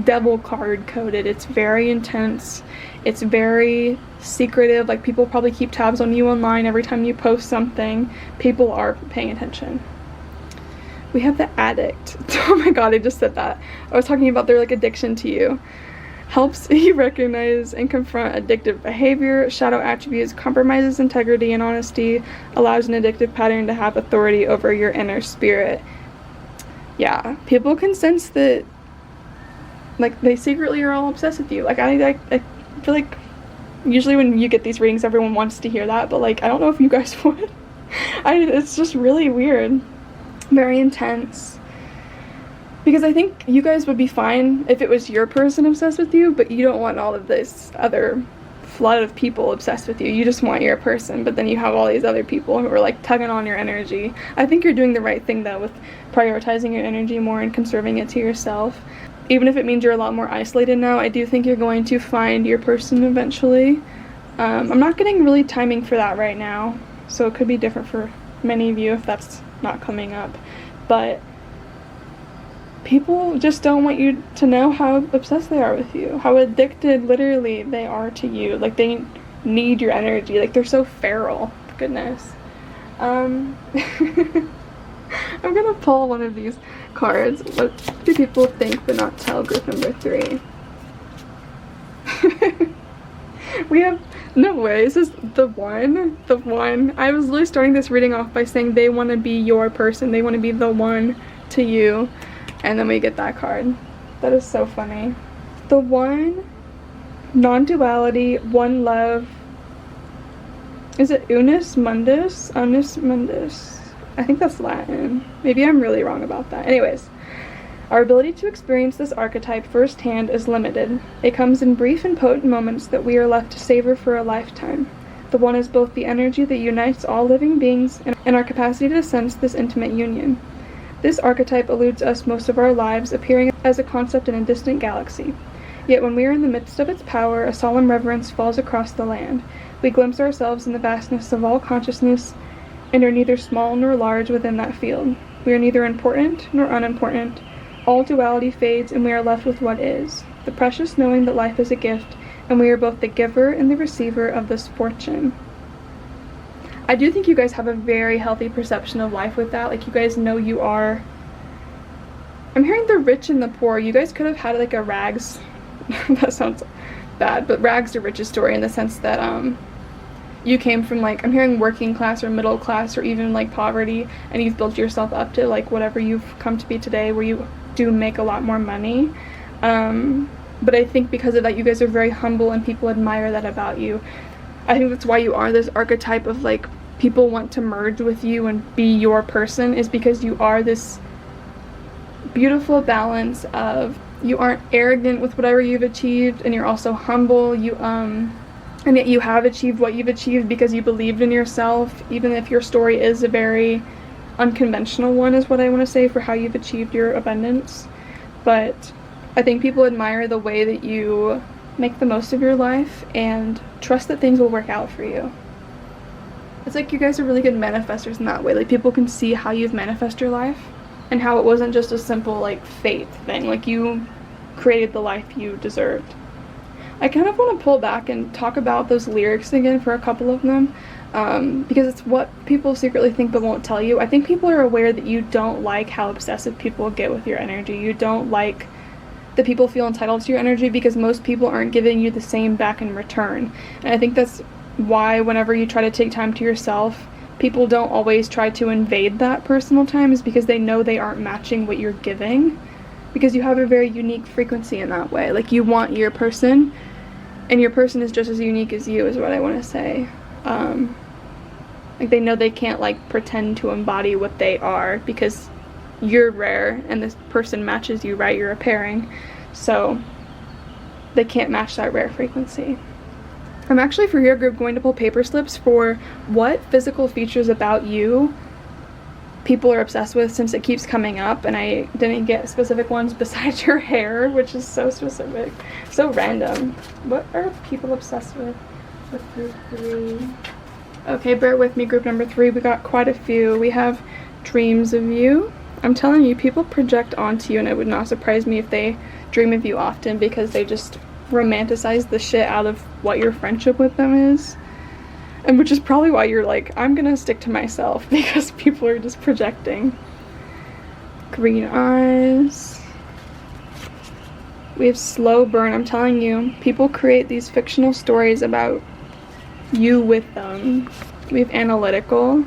devil card coded, it's very intense, it's very secretive, like people probably keep tabs on you online every time you post something. People are paying attention. We have the Addict. Oh my god, I just said that. I was talking about their like addiction to you. Helps you recognize and confront addictive behavior, shadow attributes, compromises integrity and honesty, allows an addictive pattern to have authority over your inner spirit. Yeah, people can sense that, like, they secretly are all obsessed with you. Like, I feel like usually when you get these readings, everyone wants to hear that, but like, I don't know if you guys would. It's just really weird. Very intense. Because I think you guys would be fine if it was your person obsessed with you, but you don't want all of this other flood of people obsessed with you. You just want your person, but then you have all these other people who are like tugging on your energy. I think you're doing the right thing though with prioritizing your energy more and conserving it to yourself. Even if it means you're a lot more isolated now, I do think you're going to find your person eventually. I'm not getting really timing for that right now, so it could be different for many of you if that's not coming up. But people just don't want you to know how obsessed they are with you, how addicted literally they are to you. Like, they need your energy, like they're so feral. Goodness. I'm gonna pull one of these cards. What do people think but not tell? Group number 3. We have, no way, this is the one. I was literally starting this reading off by saying they want to be your person, they want to be the one to you. And then we get that card. That is so funny. The One, non-duality, one love. Is it unus mundus? Unus mundus. I think that's Latin. Maybe I'm really wrong about that. Anyways, our ability to experience this archetype firsthand is limited. It comes in brief and potent moments that we are left to savor for a lifetime. The One is both the energy that unites all living beings and our capacity to sense this intimate union. This archetype eludes us most of our lives, appearing as a concept in a distant galaxy. Yet when we are in the midst of its power, a solemn reverence falls across the land. We glimpse ourselves in the vastness of all consciousness and are neither small nor large within that field. We are neither important nor unimportant. All duality fades and we are left with what is. The precious knowing that life is a gift, and we are both the giver and the receiver of this fortune. I do think you guys have a very healthy perception of life with that. Like, you guys know you are, I'm hearing the rich and the poor. You guys could have had like a rags, that sounds bad, but rags to riches story in the sense that you came from, like, I'm hearing working class or middle class or even like poverty, and you've built yourself up to like whatever you've come to be today, where you do make a lot more money. But I think because of that, you guys are very humble and people admire that about you. I think that's why you are this archetype of, like, people want to merge with you and be your person, is because you are this beautiful balance of, you aren't arrogant with whatever you've achieved, and you're also humble. You and yet you have achieved what you've achieved because you believed in yourself, even if your story is a very unconventional one, is what I want to say, for how you've achieved your abundance. But I think people admire the way that you make the most of your life and trust that things will work out for you. It's like you guys are really good manifestors in that way. Like, people can see how you've manifested your life and how it wasn't just a simple like fate thing. Like, you created the life you deserved. I kind of want to pull back and talk about those lyrics again for a couple of them. because it's what people secretly think but won't tell you. I think people are aware that you don't like how obsessive people get with your energy. You don't like that people feel entitled to your energy because most people aren't giving you the same back in return. And I think that's why whenever you try to take time to yourself, people don't always try to invade that personal time, is because they know they aren't matching what you're giving, because you have a very unique frequency in that way. Like, you want your person, and your person is just as unique as you, is what I want to say. Like, they know they can't, like, pretend to embody what they are, because you're rare and this person matches you, right? You're a pairing, so they can't match that rare frequency. I'm actually, for your group, going to pull paper slips for what physical features about you people are obsessed with, since it keeps coming up, and I didn't get specific ones besides your hair, which is so specific, so random. What are people obsessed with group 3? Okay, bear with me, group number 3. We got quite a few. We have dreams of you. I'm telling you, people project onto you, and it would not surprise me if they dream of you often, because they just romanticize the shit out of what your friendship with them is. And which is probably why you're like, I'm gonna stick to myself, because people are just projecting. Green eyes. We have slow burn. I'm telling you, people create these fictional stories about you with them. We have analytical.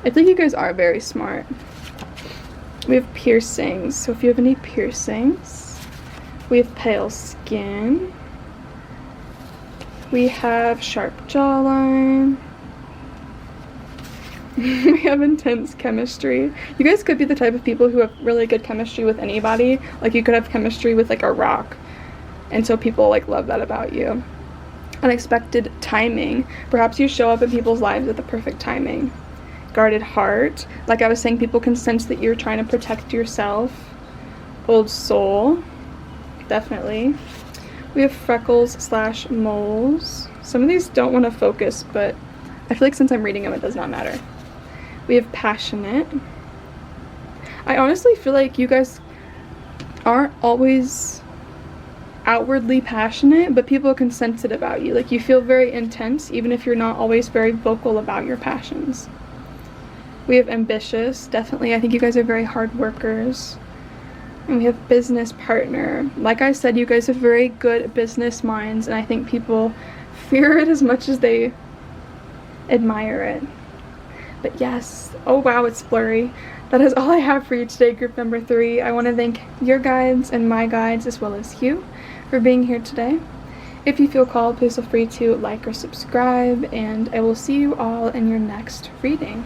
I think you guys are very smart. We have piercings. So if you have any piercings. We have pale skin. We have sharp jawline. We have intense chemistry. You guys could be the type of people who have really good chemistry with anybody. Like, you could have chemistry with, like, a rock. And so people, like, love that about you. Unexpected timing. Perhaps you show up in people's lives at the perfect timing. Guarded heart. Like I was saying, people can sense that you're trying to protect yourself. Old soul. Definitely. We have freckles/moles. Some of these don't want to focus, but I feel like since I'm reading them, it does not matter. We have passionate. I honestly feel like you guys aren't always outwardly passionate, but people can sense it about you. Like, you feel very intense, even if you're not always very vocal about your passions. We have ambitious. Definitely, I think you guys are very hard workers. And we have business partner. Like I said, you guys have very good business minds, and I think people fear it as much as they admire it. But yes, oh wow, it's blurry. That is all I have for you today, group number 3. I want to thank your guides and my guides, as well as you, for being here today. If you feel called, please feel free to like or subscribe, and I will see you all in your next reading.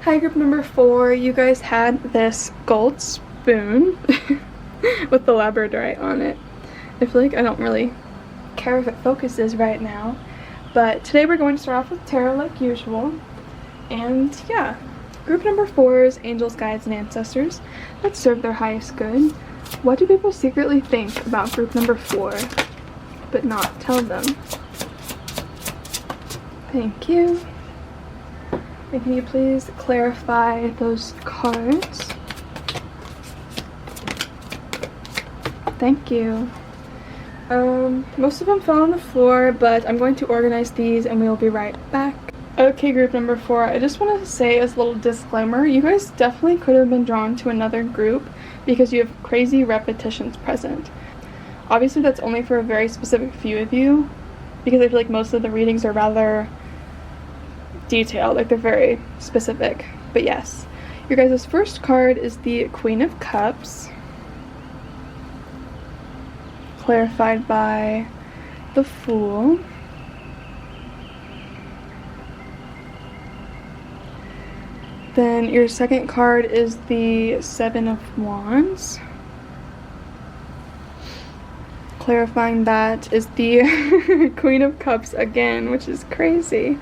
Hi, group number 4. You guys had this gold spoon with the labradorite on it. I feel like I don't really care if it focuses right now, but today we're going to start off with tarot like usual. And yeah, group number 4's angels, guides, and ancestors. Let's serve their highest good. What do people secretly think about group number 4 but not tell them? Thank you. And can you please clarify those cards? Thank you. Most of them fell on the floor, but I'm going to organize these and we'll be right back. Okay, group number 4, I just want to say as a little disclaimer, you guys definitely could have been drawn to another group because you have crazy repetitions present. Obviously, that's only for a very specific few of you, because I feel like most of the readings are rather detailed, like they're very specific. But yes, your guys' first card is the Queen of Cups, clarified by the Fool. Then your second card is the Seven of Wands. Clarifying that is the Queen of Cups again, which is crazy.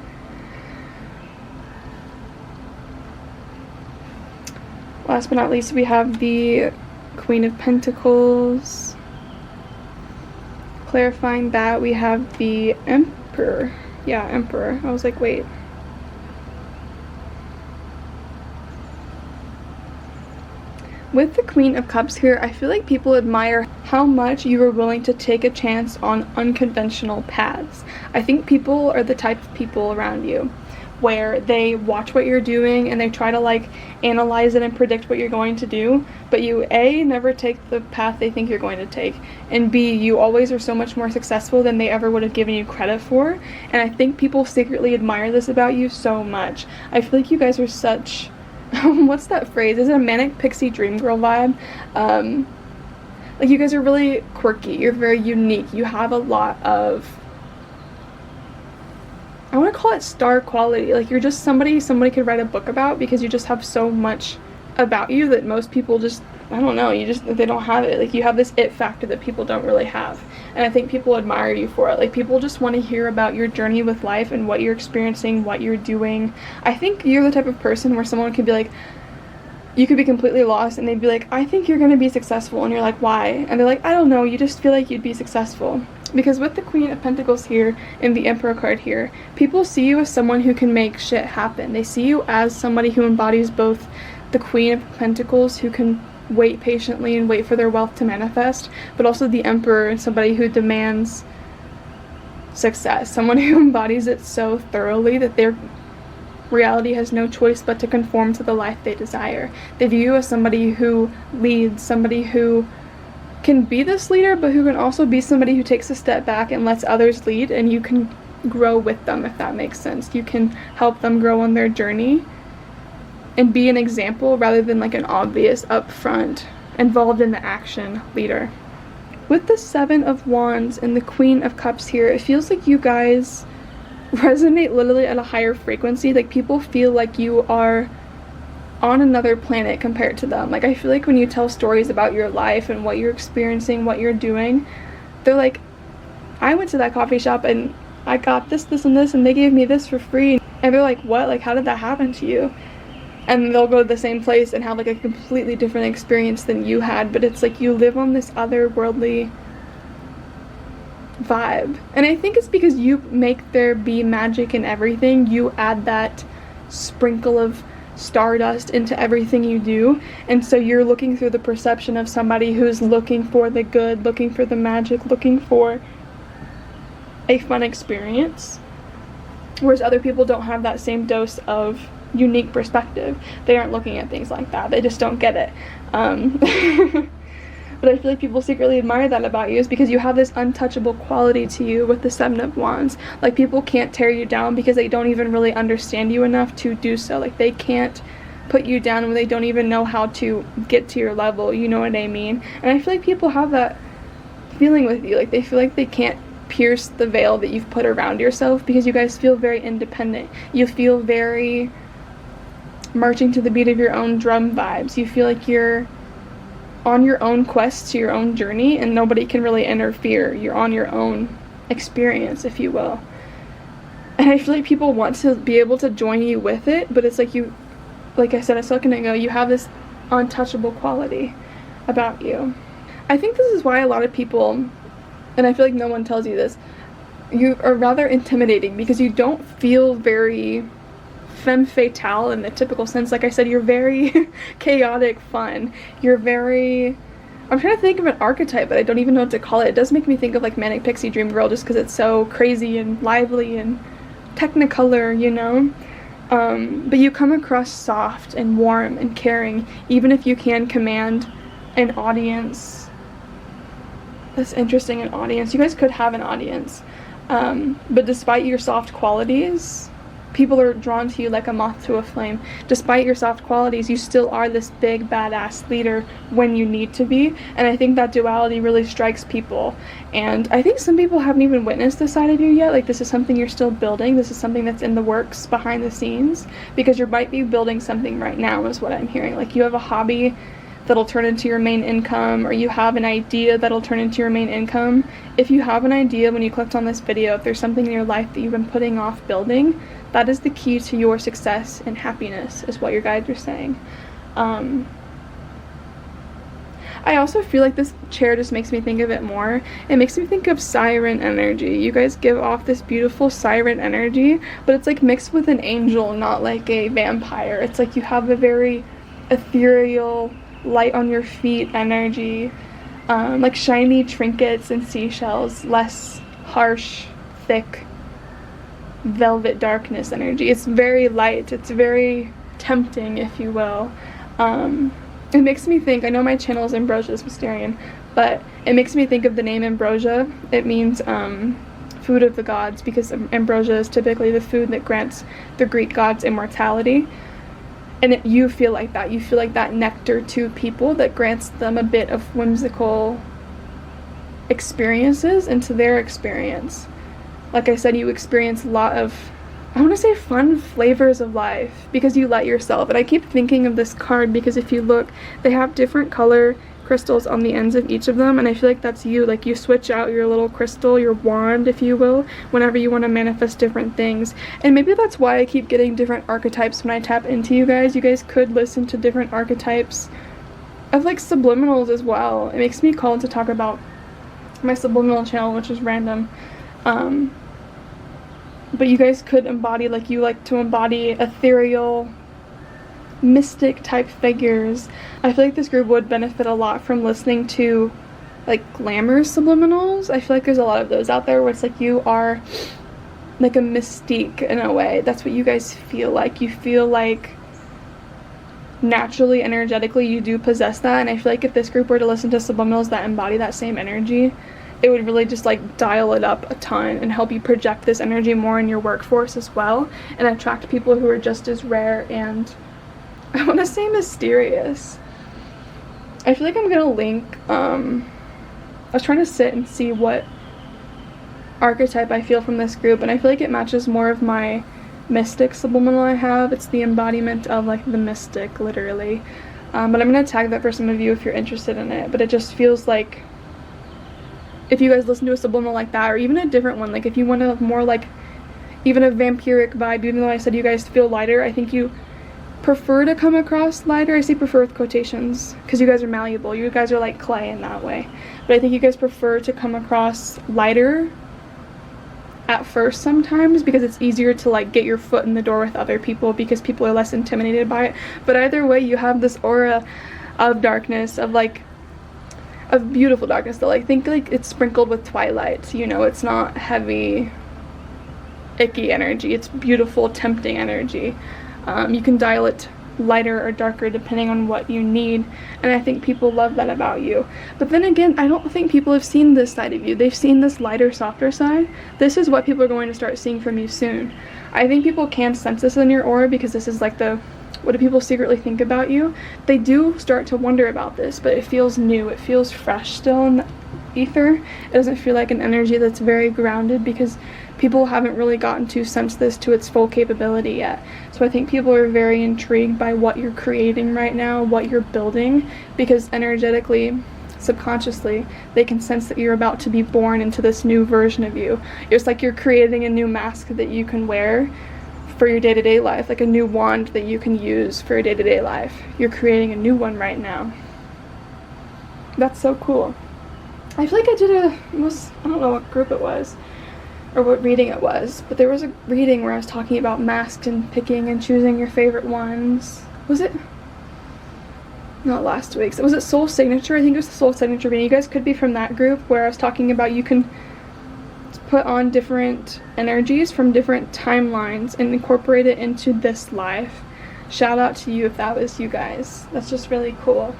Last but not least, we have the Queen of Pentacles. Clarifying that, we have the Emperor. Yeah, Emperor. I was like, wait. With the Queen of Cups here, I feel like people admire how much you are willing to take a chance on unconventional paths. I think people are the type of people around you where they watch what you're doing and they try to like analyze it and predict what you're going to do, but you A, never take the path they think you're going to take, and B, you always are so much more successful than they ever would have given you credit for. And I think people secretly admire this about you so much. I feel like you guys are such what's that phrase? Is it a manic pixie dream girl vibe? Like, you guys are really quirky, you're very unique, you have a lot of, I want to call it star quality. Like, you're just somebody could write a book about, because you just have so much about you that most people just, I don't know, they don't have it. Like, you have this it factor that people don't really have, and I think people admire you for it. Like, people just want to hear about your journey with life and what you're experiencing, what you're doing. I think you're the type of person where someone could be like, you could be completely lost and they'd be like, I think you're going to be successful, and you're like, why? And they're like, I don't know, you just feel like you'd be successful. Because with the Queen of Pentacles here and the Emperor card here, people see you as someone who can make shit happen. They see you as somebody who embodies both the Queen of Pentacles, who can wait patiently and wait for their wealth to manifest, but also the Emperor, somebody who demands success, someone who embodies it so thoroughly that their reality has no choice but to conform to the life they desire. They view you as somebody who leads, somebody who can be this leader, but who can also be somebody who takes a step back and lets others lead, and you can grow with them, if that makes sense. You can help them grow on their journey and be an example rather than like an obvious upfront, involved in the action leader. With the Seven of Wands and the Queen of Cups here, it feels like you guys resonate literally at a higher frequency. Like, people feel like you are on another planet compared to them. Like, I feel like when you tell stories about your life and what you're experiencing, what you're doing, they're like, I went to that coffee shop and I got this, this, and this, and they gave me this for free. And they're like, what? Like, how did that happen to you? And they'll go to the same place and have like a completely different experience than you had, but it's like you live on this otherworldly vibe. And I think it's because you make there be magic in everything. You add that sprinkle of stardust into everything you do, and so you're looking through the perception of somebody who's looking for the good, looking for the magic, looking for a fun experience, whereas other people don't have that same dose of unique perspective. They aren't looking at things like that, they just don't get it. But I feel like people secretly admire that about you, is because you have this untouchable quality to you with the Seven of Wands. Like, people can't tear you down because they don't even really understand you enough to do so. Like, they can't put you down when they don't even know how to get to your level, you know what I mean? And I feel like people have that feeling with you. Like, they feel like they can't pierce the veil that you've put around yourself, because you guys feel very independent. You feel very marching to the beat of your own drum vibes. You feel like you're on your own quest to your own journey and nobody can really interfere. You're on your own experience, if you will. And I feel like people want to be able to join you with it, but it's like you, like I said a second ago, you have this untouchable quality about you. I think this is why a lot of people, and I feel like no one tells you this, you are rather intimidating, because you don't feel very femme fatale in the typical sense. Like I said, you're very chaotic fun. You're very, I'm trying to think of an archetype, but I don't even know what to call it. It does make me think of like Manic Pixie Dream Girl, just because it's so crazy and lively and technicolor, you know? But you come across soft and warm and caring, even if you can command an audience. That's interesting, an audience. You guys could have an audience. But despite your soft qualities, people are drawn to you like a moth to a flame. Despite your soft qualities, you still are this big badass leader when you need to be, and I think that duality really strikes people. And I think some people haven't even witnessed this side of you yet. Like, this is something you're still building. This is something that's in the works behind the scenes, because you might be building something right now, is what I'm hearing. Like, you have a hobby that'll turn into your main income, or you have an idea that'll turn into your main income. If you have an idea when you clicked on this video, if there's something in your life that you've been putting off building, that is the key to your success and happiness, is what your guides are saying. I also feel like this chair just makes me think of it more. It makes me think of siren energy. You guys give off this beautiful siren energy, but it's like mixed with an angel, not like a vampire. It's like you have a very ethereal, light on your feet energy, like shiny trinkets and seashells, less harsh, thick, velvet darkness energy. It's very light, it's very tempting, if you will. It makes me think, I know my channel is Ambrosia's Mysterian, but it makes me think of the name Ambrosia. It means food of the gods, because ambrosia is typically the food that grants the Greek gods immortality. And you feel like that. You feel like that nectar to people that grants them a bit of whimsical experiences into their experience. Like I said, you experience a lot of, I want to say, fun flavors of life because you let yourself. And I keep thinking of this card because if you look, they have different color crystals on the ends of each of them, and I feel like that's you. Like, you switch out your little crystal, your wand, if you will, whenever you want to manifest different things. And maybe that's why I keep getting different archetypes when I tap into you guys. You guys could listen to different archetypes of like subliminals as well. It makes me called to talk about my subliminal channel, which is random. But you guys could embody, like, you like to embody ethereal, mystic type figures. I feel like this group would benefit a lot from listening to like glamorous subliminals. I feel like there's a lot of those out there where it's like you are like a mystique in a way. That's what you guys feel like. You feel like naturally, energetically, you do possess that. And I feel like if this group were to listen to subliminals that embody that same energy, it would really just like dial it up a ton and help you project this energy more in your workforce as well, and attract people who are just as rare and, I want to say, mysterious. I feel like I'm gonna link, I was trying to sit and see what archetype I feel from this group, and I feel like it matches more of my mystic subliminal I have. It's the embodiment of like the mystic, literally. But I'm gonna tag that for some of you if you're interested in it. But it just feels like if you guys listen to a subliminal like that, or even a different one, like if you want a more like even a vampiric vibe, even though I said you guys feel lighter, I think you prefer to come across lighter. I say prefer with quotations because you guys are malleable. You guys are like clay in that way. But I think you guys prefer to come across lighter at first sometimes because it's easier to like get your foot in the door with other people because people are less intimidated by it. But either way, you have this aura of darkness, of like of beautiful darkness though. Like, think like it's sprinkled with twilight, you know. It's not heavy icky energy, it's beautiful tempting energy. You can dial it lighter or darker depending on what you need, and I think people love that about you. But then again, I don't think people have seen this side of you. They've seen this lighter, softer side. This is what people are going to start seeing from you soon. I think people can sense this in your aura because this is like the, what do people secretly think about you? They do start to wonder about this, but it feels new, it feels fresh still in the ether. It doesn't feel like an energy that's very grounded because people haven't really gotten to sense this to its full capability yet. So I think people are very intrigued by what you're creating right now, what you're building, because energetically, subconsciously, they can sense that you're about to be born into this new version of you. It's like you're creating a new mask that you can wear for your day-to-day life, like a new wand that you can use for your day-to-day life. You're creating a new one right now. That's so cool. I feel like I did I don't know what group it was or what reading it was, but there was a reading where I was talking about masks and picking and choosing your favorite ones. Was it? Not last week's. Was it Soul Signature? I think it was the Soul Signature reading. You guys could be from that group where I was talking about you can put on different energies from different timelines and incorporate it into this life. Shout out to you if that was you guys. That's just really cool.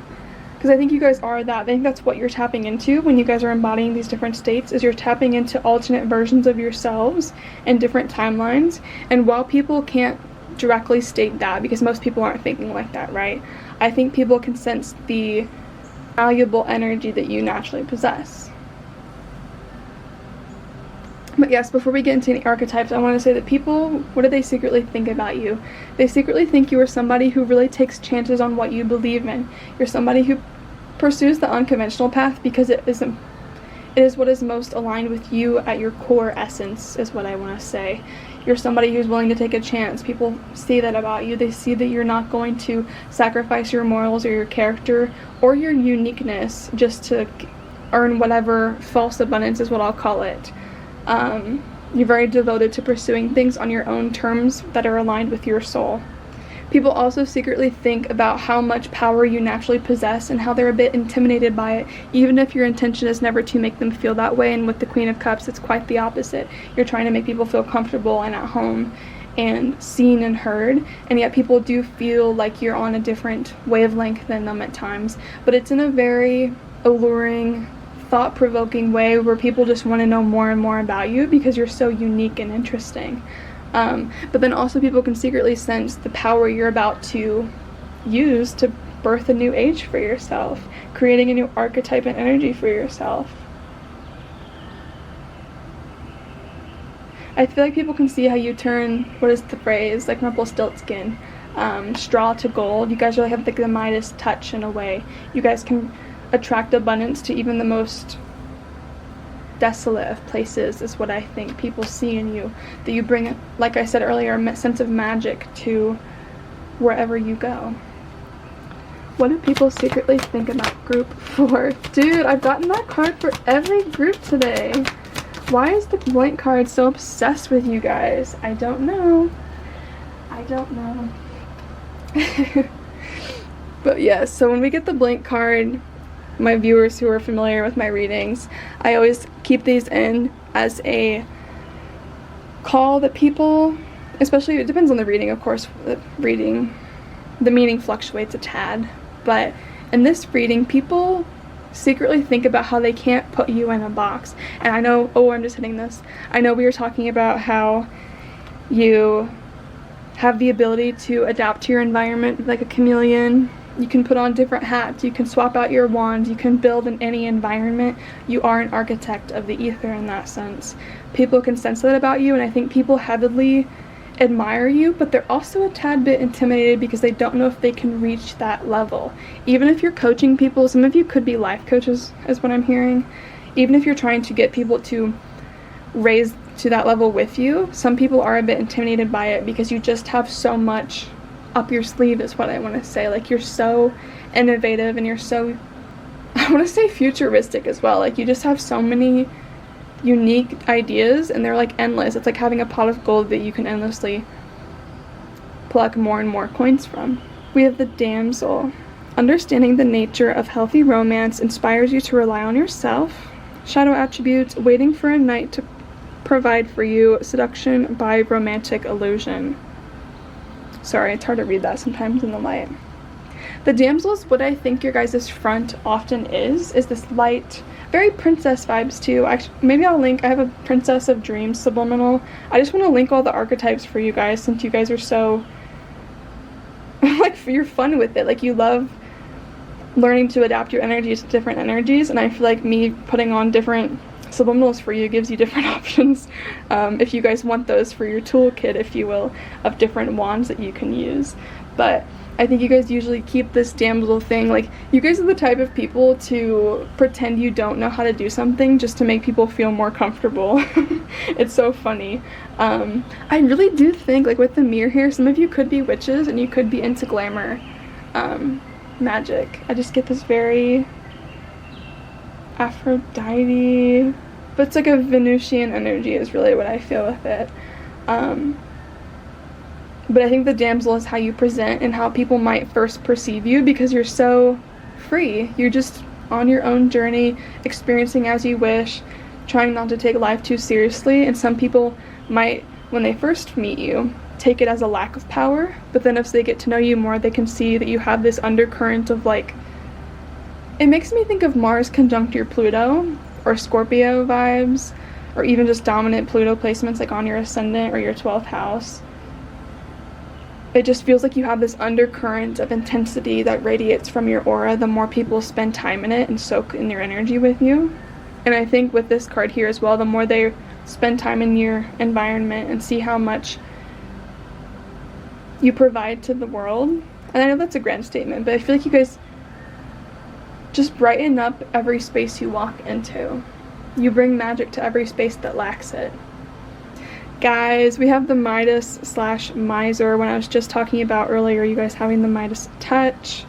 Because I think you guys are that. I think that's what you're tapping into when you guys are embodying these different states, is you're tapping into alternate versions of yourselves and different timelines. And while people can't directly state that, because most people aren't thinking like that, right? I think people can sense the valuable energy that you naturally possess. But yes, before we get into any archetypes, I want to say that people, what do they secretly think about you? They secretly think you are somebody who really takes chances on what you believe in. You're somebody who pursues the unconventional path because it is what is most aligned with you at your core essence, is what I want to say. You're somebody who's willing to take a chance. People see that about you. They see that you're not going to sacrifice your morals or your character or your uniqueness just to earn whatever false abundance is what I'll call it. You're very devoted to pursuing things on your own terms that are aligned with your soul. People also secretly think about how much power you naturally possess and how they're a bit intimidated by it, even if your intention is never to make them feel that way. And with the Queen of Cups, it's quite the opposite. You're trying to make people feel comfortable and at home and seen and heard, and yet people do feel like you're on a different wavelength than them at times. But it's in a very alluring, thought-provoking way where people just want to know more and more about you because you're so unique and interesting. But then also people can secretly sense the power you're about to use to birth a new age for yourself, creating a new archetype and energy for yourself. I feel like people can see how you turn, what is the phrase, like Rumpelstiltskin, straw to gold. You guys really have like the Midas touch in a way. You guys can attract abundance to even the most desolate of places, is what I think people see in you. That you bring, like I said earlier, a sense of magic to wherever you go. What do people secretly think about group 4? Dude, I've gotten that card for every group today. Why is the blank card so obsessed with you guys? I don't know. I don't know. But yeah, so when we get the blank card, my viewers who are familiar with my readings, I always keep these in as a call that people, especially, it depends on the reading, of course, the meaning fluctuates a tad, but in this reading, people secretly think about how they can't put you in a box. And I know, I'm just hitting this. I know we were talking about how you have the ability to adapt to your environment like a chameleon. You can put on different hats, you can swap out your wands, you can build in any environment. You are an architect of the ether in that sense. People can sense that about you, and I think people heavily admire you, but they're also a tad bit intimidated because they don't know if they can reach that level. Even if you're coaching people, some of you could be life coaches, is what I'm hearing. Even if you're trying to get people to raise to that level with you, some people are a bit intimidated by it because you just have so much up your sleeve, is what I want to say. Like, you're so innovative and you're so, I want to say futuristic as well. Like, you just have so many unique ideas and they're like endless. It's like having a pot of gold that you can endlessly pluck more and more coins from. We have the Damsel. Understanding the nature of healthy romance inspires you to rely on yourself. Shadow attributes: waiting for a knight to provide for you, seduction by romantic illusion. Sorry, it's hard to read that sometimes in the light. The Damsel is what I think your guys' front often is this light, very princess vibes too. Actually, maybe I'll link, I have a Princess of Dreams subliminal. I just want to link all the archetypes for you guys since you guys are so, like, you're fun with it. Like, you love learning to adapt your energy to different energies, and I feel like me putting on different subliminals for you gives you different options if you guys want those for your toolkit, if you will, of different wands that you can use. But I think you guys usually keep this damsel thing, like, you guys are the type of people to pretend you don't know how to do something just to make people feel more comfortable. It's so funny. I really do think, like, with the mirror here, some of you could be witches and you could be into glamour magic. I just get this very Aphrodite, but it's like a Venusian energy is really what I feel with it. But I think the damsel is how you present and how people might first perceive you because you're so free. You're just on your own journey, experiencing as you wish, trying not to take life too seriously. And some people might, when they first meet you, take it as a lack of power, but then as they get to know you more, they can see that you have this undercurrent of, like, it makes me think of Mars conjunct your Pluto or Scorpio vibes, or even just dominant Pluto placements like on your ascendant or your 12th house. It just feels like you have this undercurrent of intensity that radiates from your aura the more people spend time in it and soak in your energy with you. And I think with this card here as well, the more they spend time in your environment and see how much you provide to the world. And I know that's a grand statement, but I feel like you guys just brighten up every space you walk into. You bring magic to every space that lacks it. Guys, we have the Midas/Miser. When I was just talking about earlier, you guys having the Midas touch.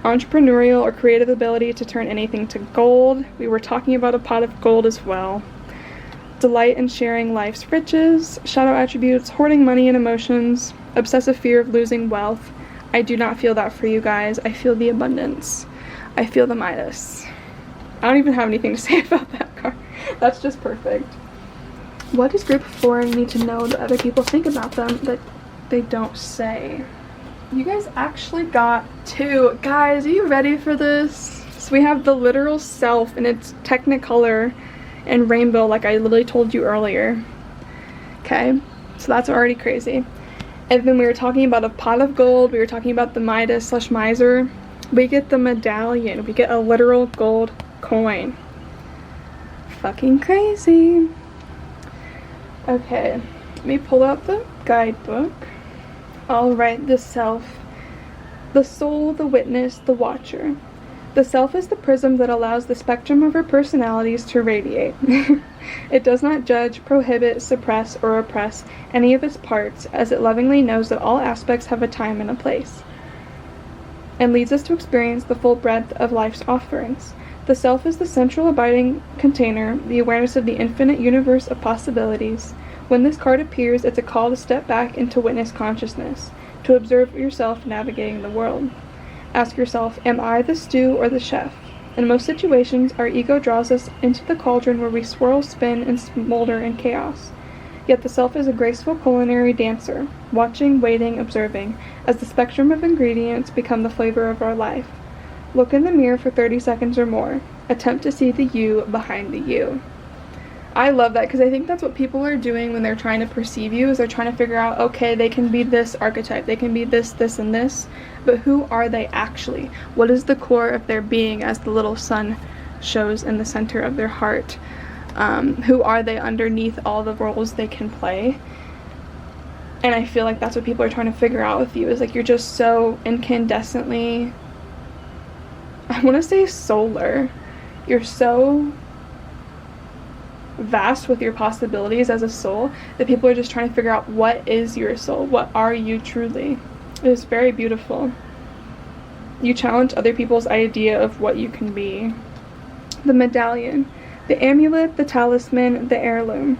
Entrepreneurial or creative ability to turn anything to gold. We were talking about a pot of gold as well. Delight in sharing life's riches. Shadow attributes: hoarding money and emotions. obsessive fear of losing wealth. I do not feel that for you guys. I feel the abundance. I feel the Midas. I don't even have anything to say about that card. That's just perfect. What does group 4 need to know that other people think about them that they don't say? You guys actually got 2. Guys, are you ready for this? So we have the literal self in its technicolor and rainbow, like I literally told you earlier. Okay, so that's already crazy. And then we were talking about a pot of gold. We were talking about the Midas / miser. We get the medallion. We get a literal gold coin. Fucking crazy. Okay, let me pull out the guidebook. Alright, the self. The soul, the witness, the watcher. The self is the prism that allows the spectrum of our personalities to radiate. It does not judge, prohibit, suppress, or oppress any of its parts, as it lovingly knows that all aspects have a time and a place, and leads us to experience the full breadth of life's offerings. The self is the central abiding container, the awareness of the infinite universe of possibilities. When this card appears, it's a call to step back into witness consciousness, to observe yourself navigating the world. Ask yourself, am I the stew or the chef? In most situations, our ego draws us into the cauldron where we swirl, spin, and smolder in chaos. Yet the self is a graceful culinary dancer, watching, waiting, observing, as the spectrum of ingredients become the flavor of our life. Look in the mirror for 30 seconds or more. Attempt to see the you behind the you. I love that, because I think that's what people are doing when they're trying to perceive you, is they're trying to figure out, okay, they can be this archetype, they can be this, this, and this, but who are they actually? What is the core of their being, as the little sun shows in the center of their heart? Who are they underneath all the roles they can play? And I feel like that's what people are trying to figure out with you, is like you're just so incandescently, I want to say solar. You're so vast with your possibilities as a soul that people are just trying to figure out, what is your soul? What are you truly? It is very beautiful. You challenge other people's idea of what you can be. The medallion, the amulet, the talisman, the heirloom.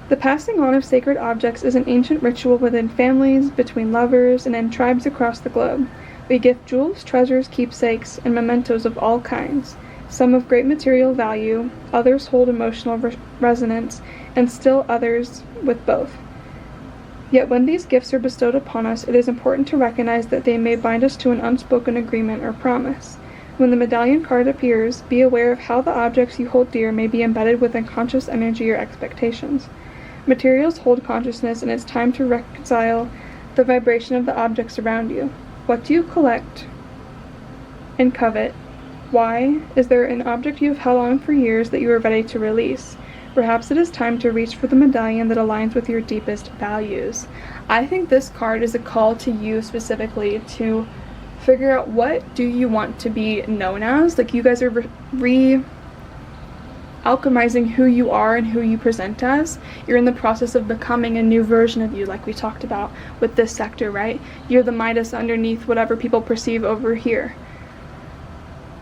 The passing on of sacred objects is an ancient ritual within families, between lovers, and in tribes across the globe. We gift jewels, treasures, keepsakes, and mementos of all kinds. Some of great material value, others hold emotional resonance, and still others with both. Yet when these gifts are bestowed upon us, it is important to recognize that they may bind us to an unspoken agreement or promise. When the medallion card appears, be aware of how the objects you hold dear may be embedded with unconscious energy or expectations. Materials hold consciousness, and it's time to reconcile the vibration of the objects around you. What do you collect and covet? Why? Is there an object you have held on for years that you are ready to release? Perhaps it is time to reach for the medallion that aligns with your deepest values. I think this card is a call to you specifically to figure out, what do you want to be known as? Like, you guys are alchemizing who you are and who you present as. You're in the process of becoming a new version of you, like we talked about with this sector, right? You're the Midas underneath whatever people perceive over here.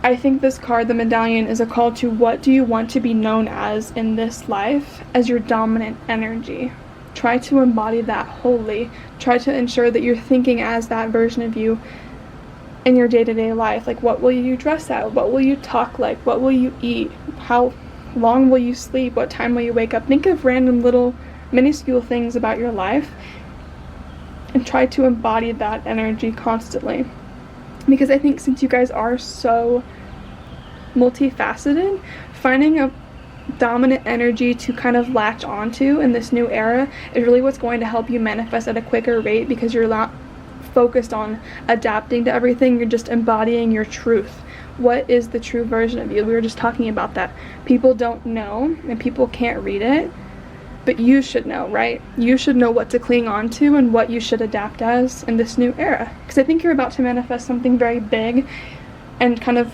I think this card, the medallion, is a call to, what do you want to be known as in this life as your dominant energy? Try to embody that wholly. Try to ensure that you're thinking as that version of you in your day-to-day life. Like, what will you dress at? What will you talk like? What will you eat? How long will you sleep? What time will you wake up? Think of random little minuscule things about your life and try to embody that energy constantly. Because I think since you guys are so multifaceted, finding a dominant energy to kind of latch onto in this new era is really what's going to help you manifest at a quicker rate, because you're not focused on adapting to everything, you're just embodying your truth. What is the true version of you? We were just talking about that. People don't know and people can't read it, but you should know, right? You should know what to cling on to and what you should adapt as in this new era. Because I think you're about to manifest something very big and kind of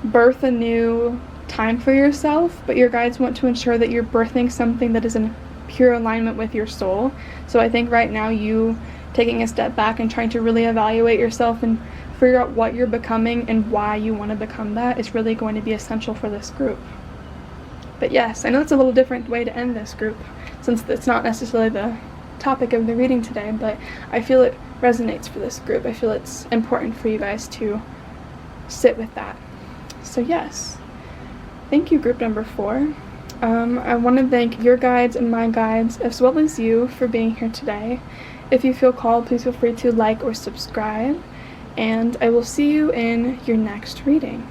birth a new time for yourself, but your guides want to ensure that you're birthing something that is in pure alignment with your soul. So I think right now you taking a step back and trying to really evaluate yourself and figure out what you're becoming and why you want to become that is really going to be essential for this group. But yes, I know it's a little different way to end this group, since it's not necessarily the topic of the reading today, but I feel it resonates for this group. I feel it's important for you guys to sit with that. So yes, thank you, group number 4. I want to thank your guides and my guides, as well as you, for being here today. If you feel called, please feel free to like or subscribe, and I will see you in your next reading.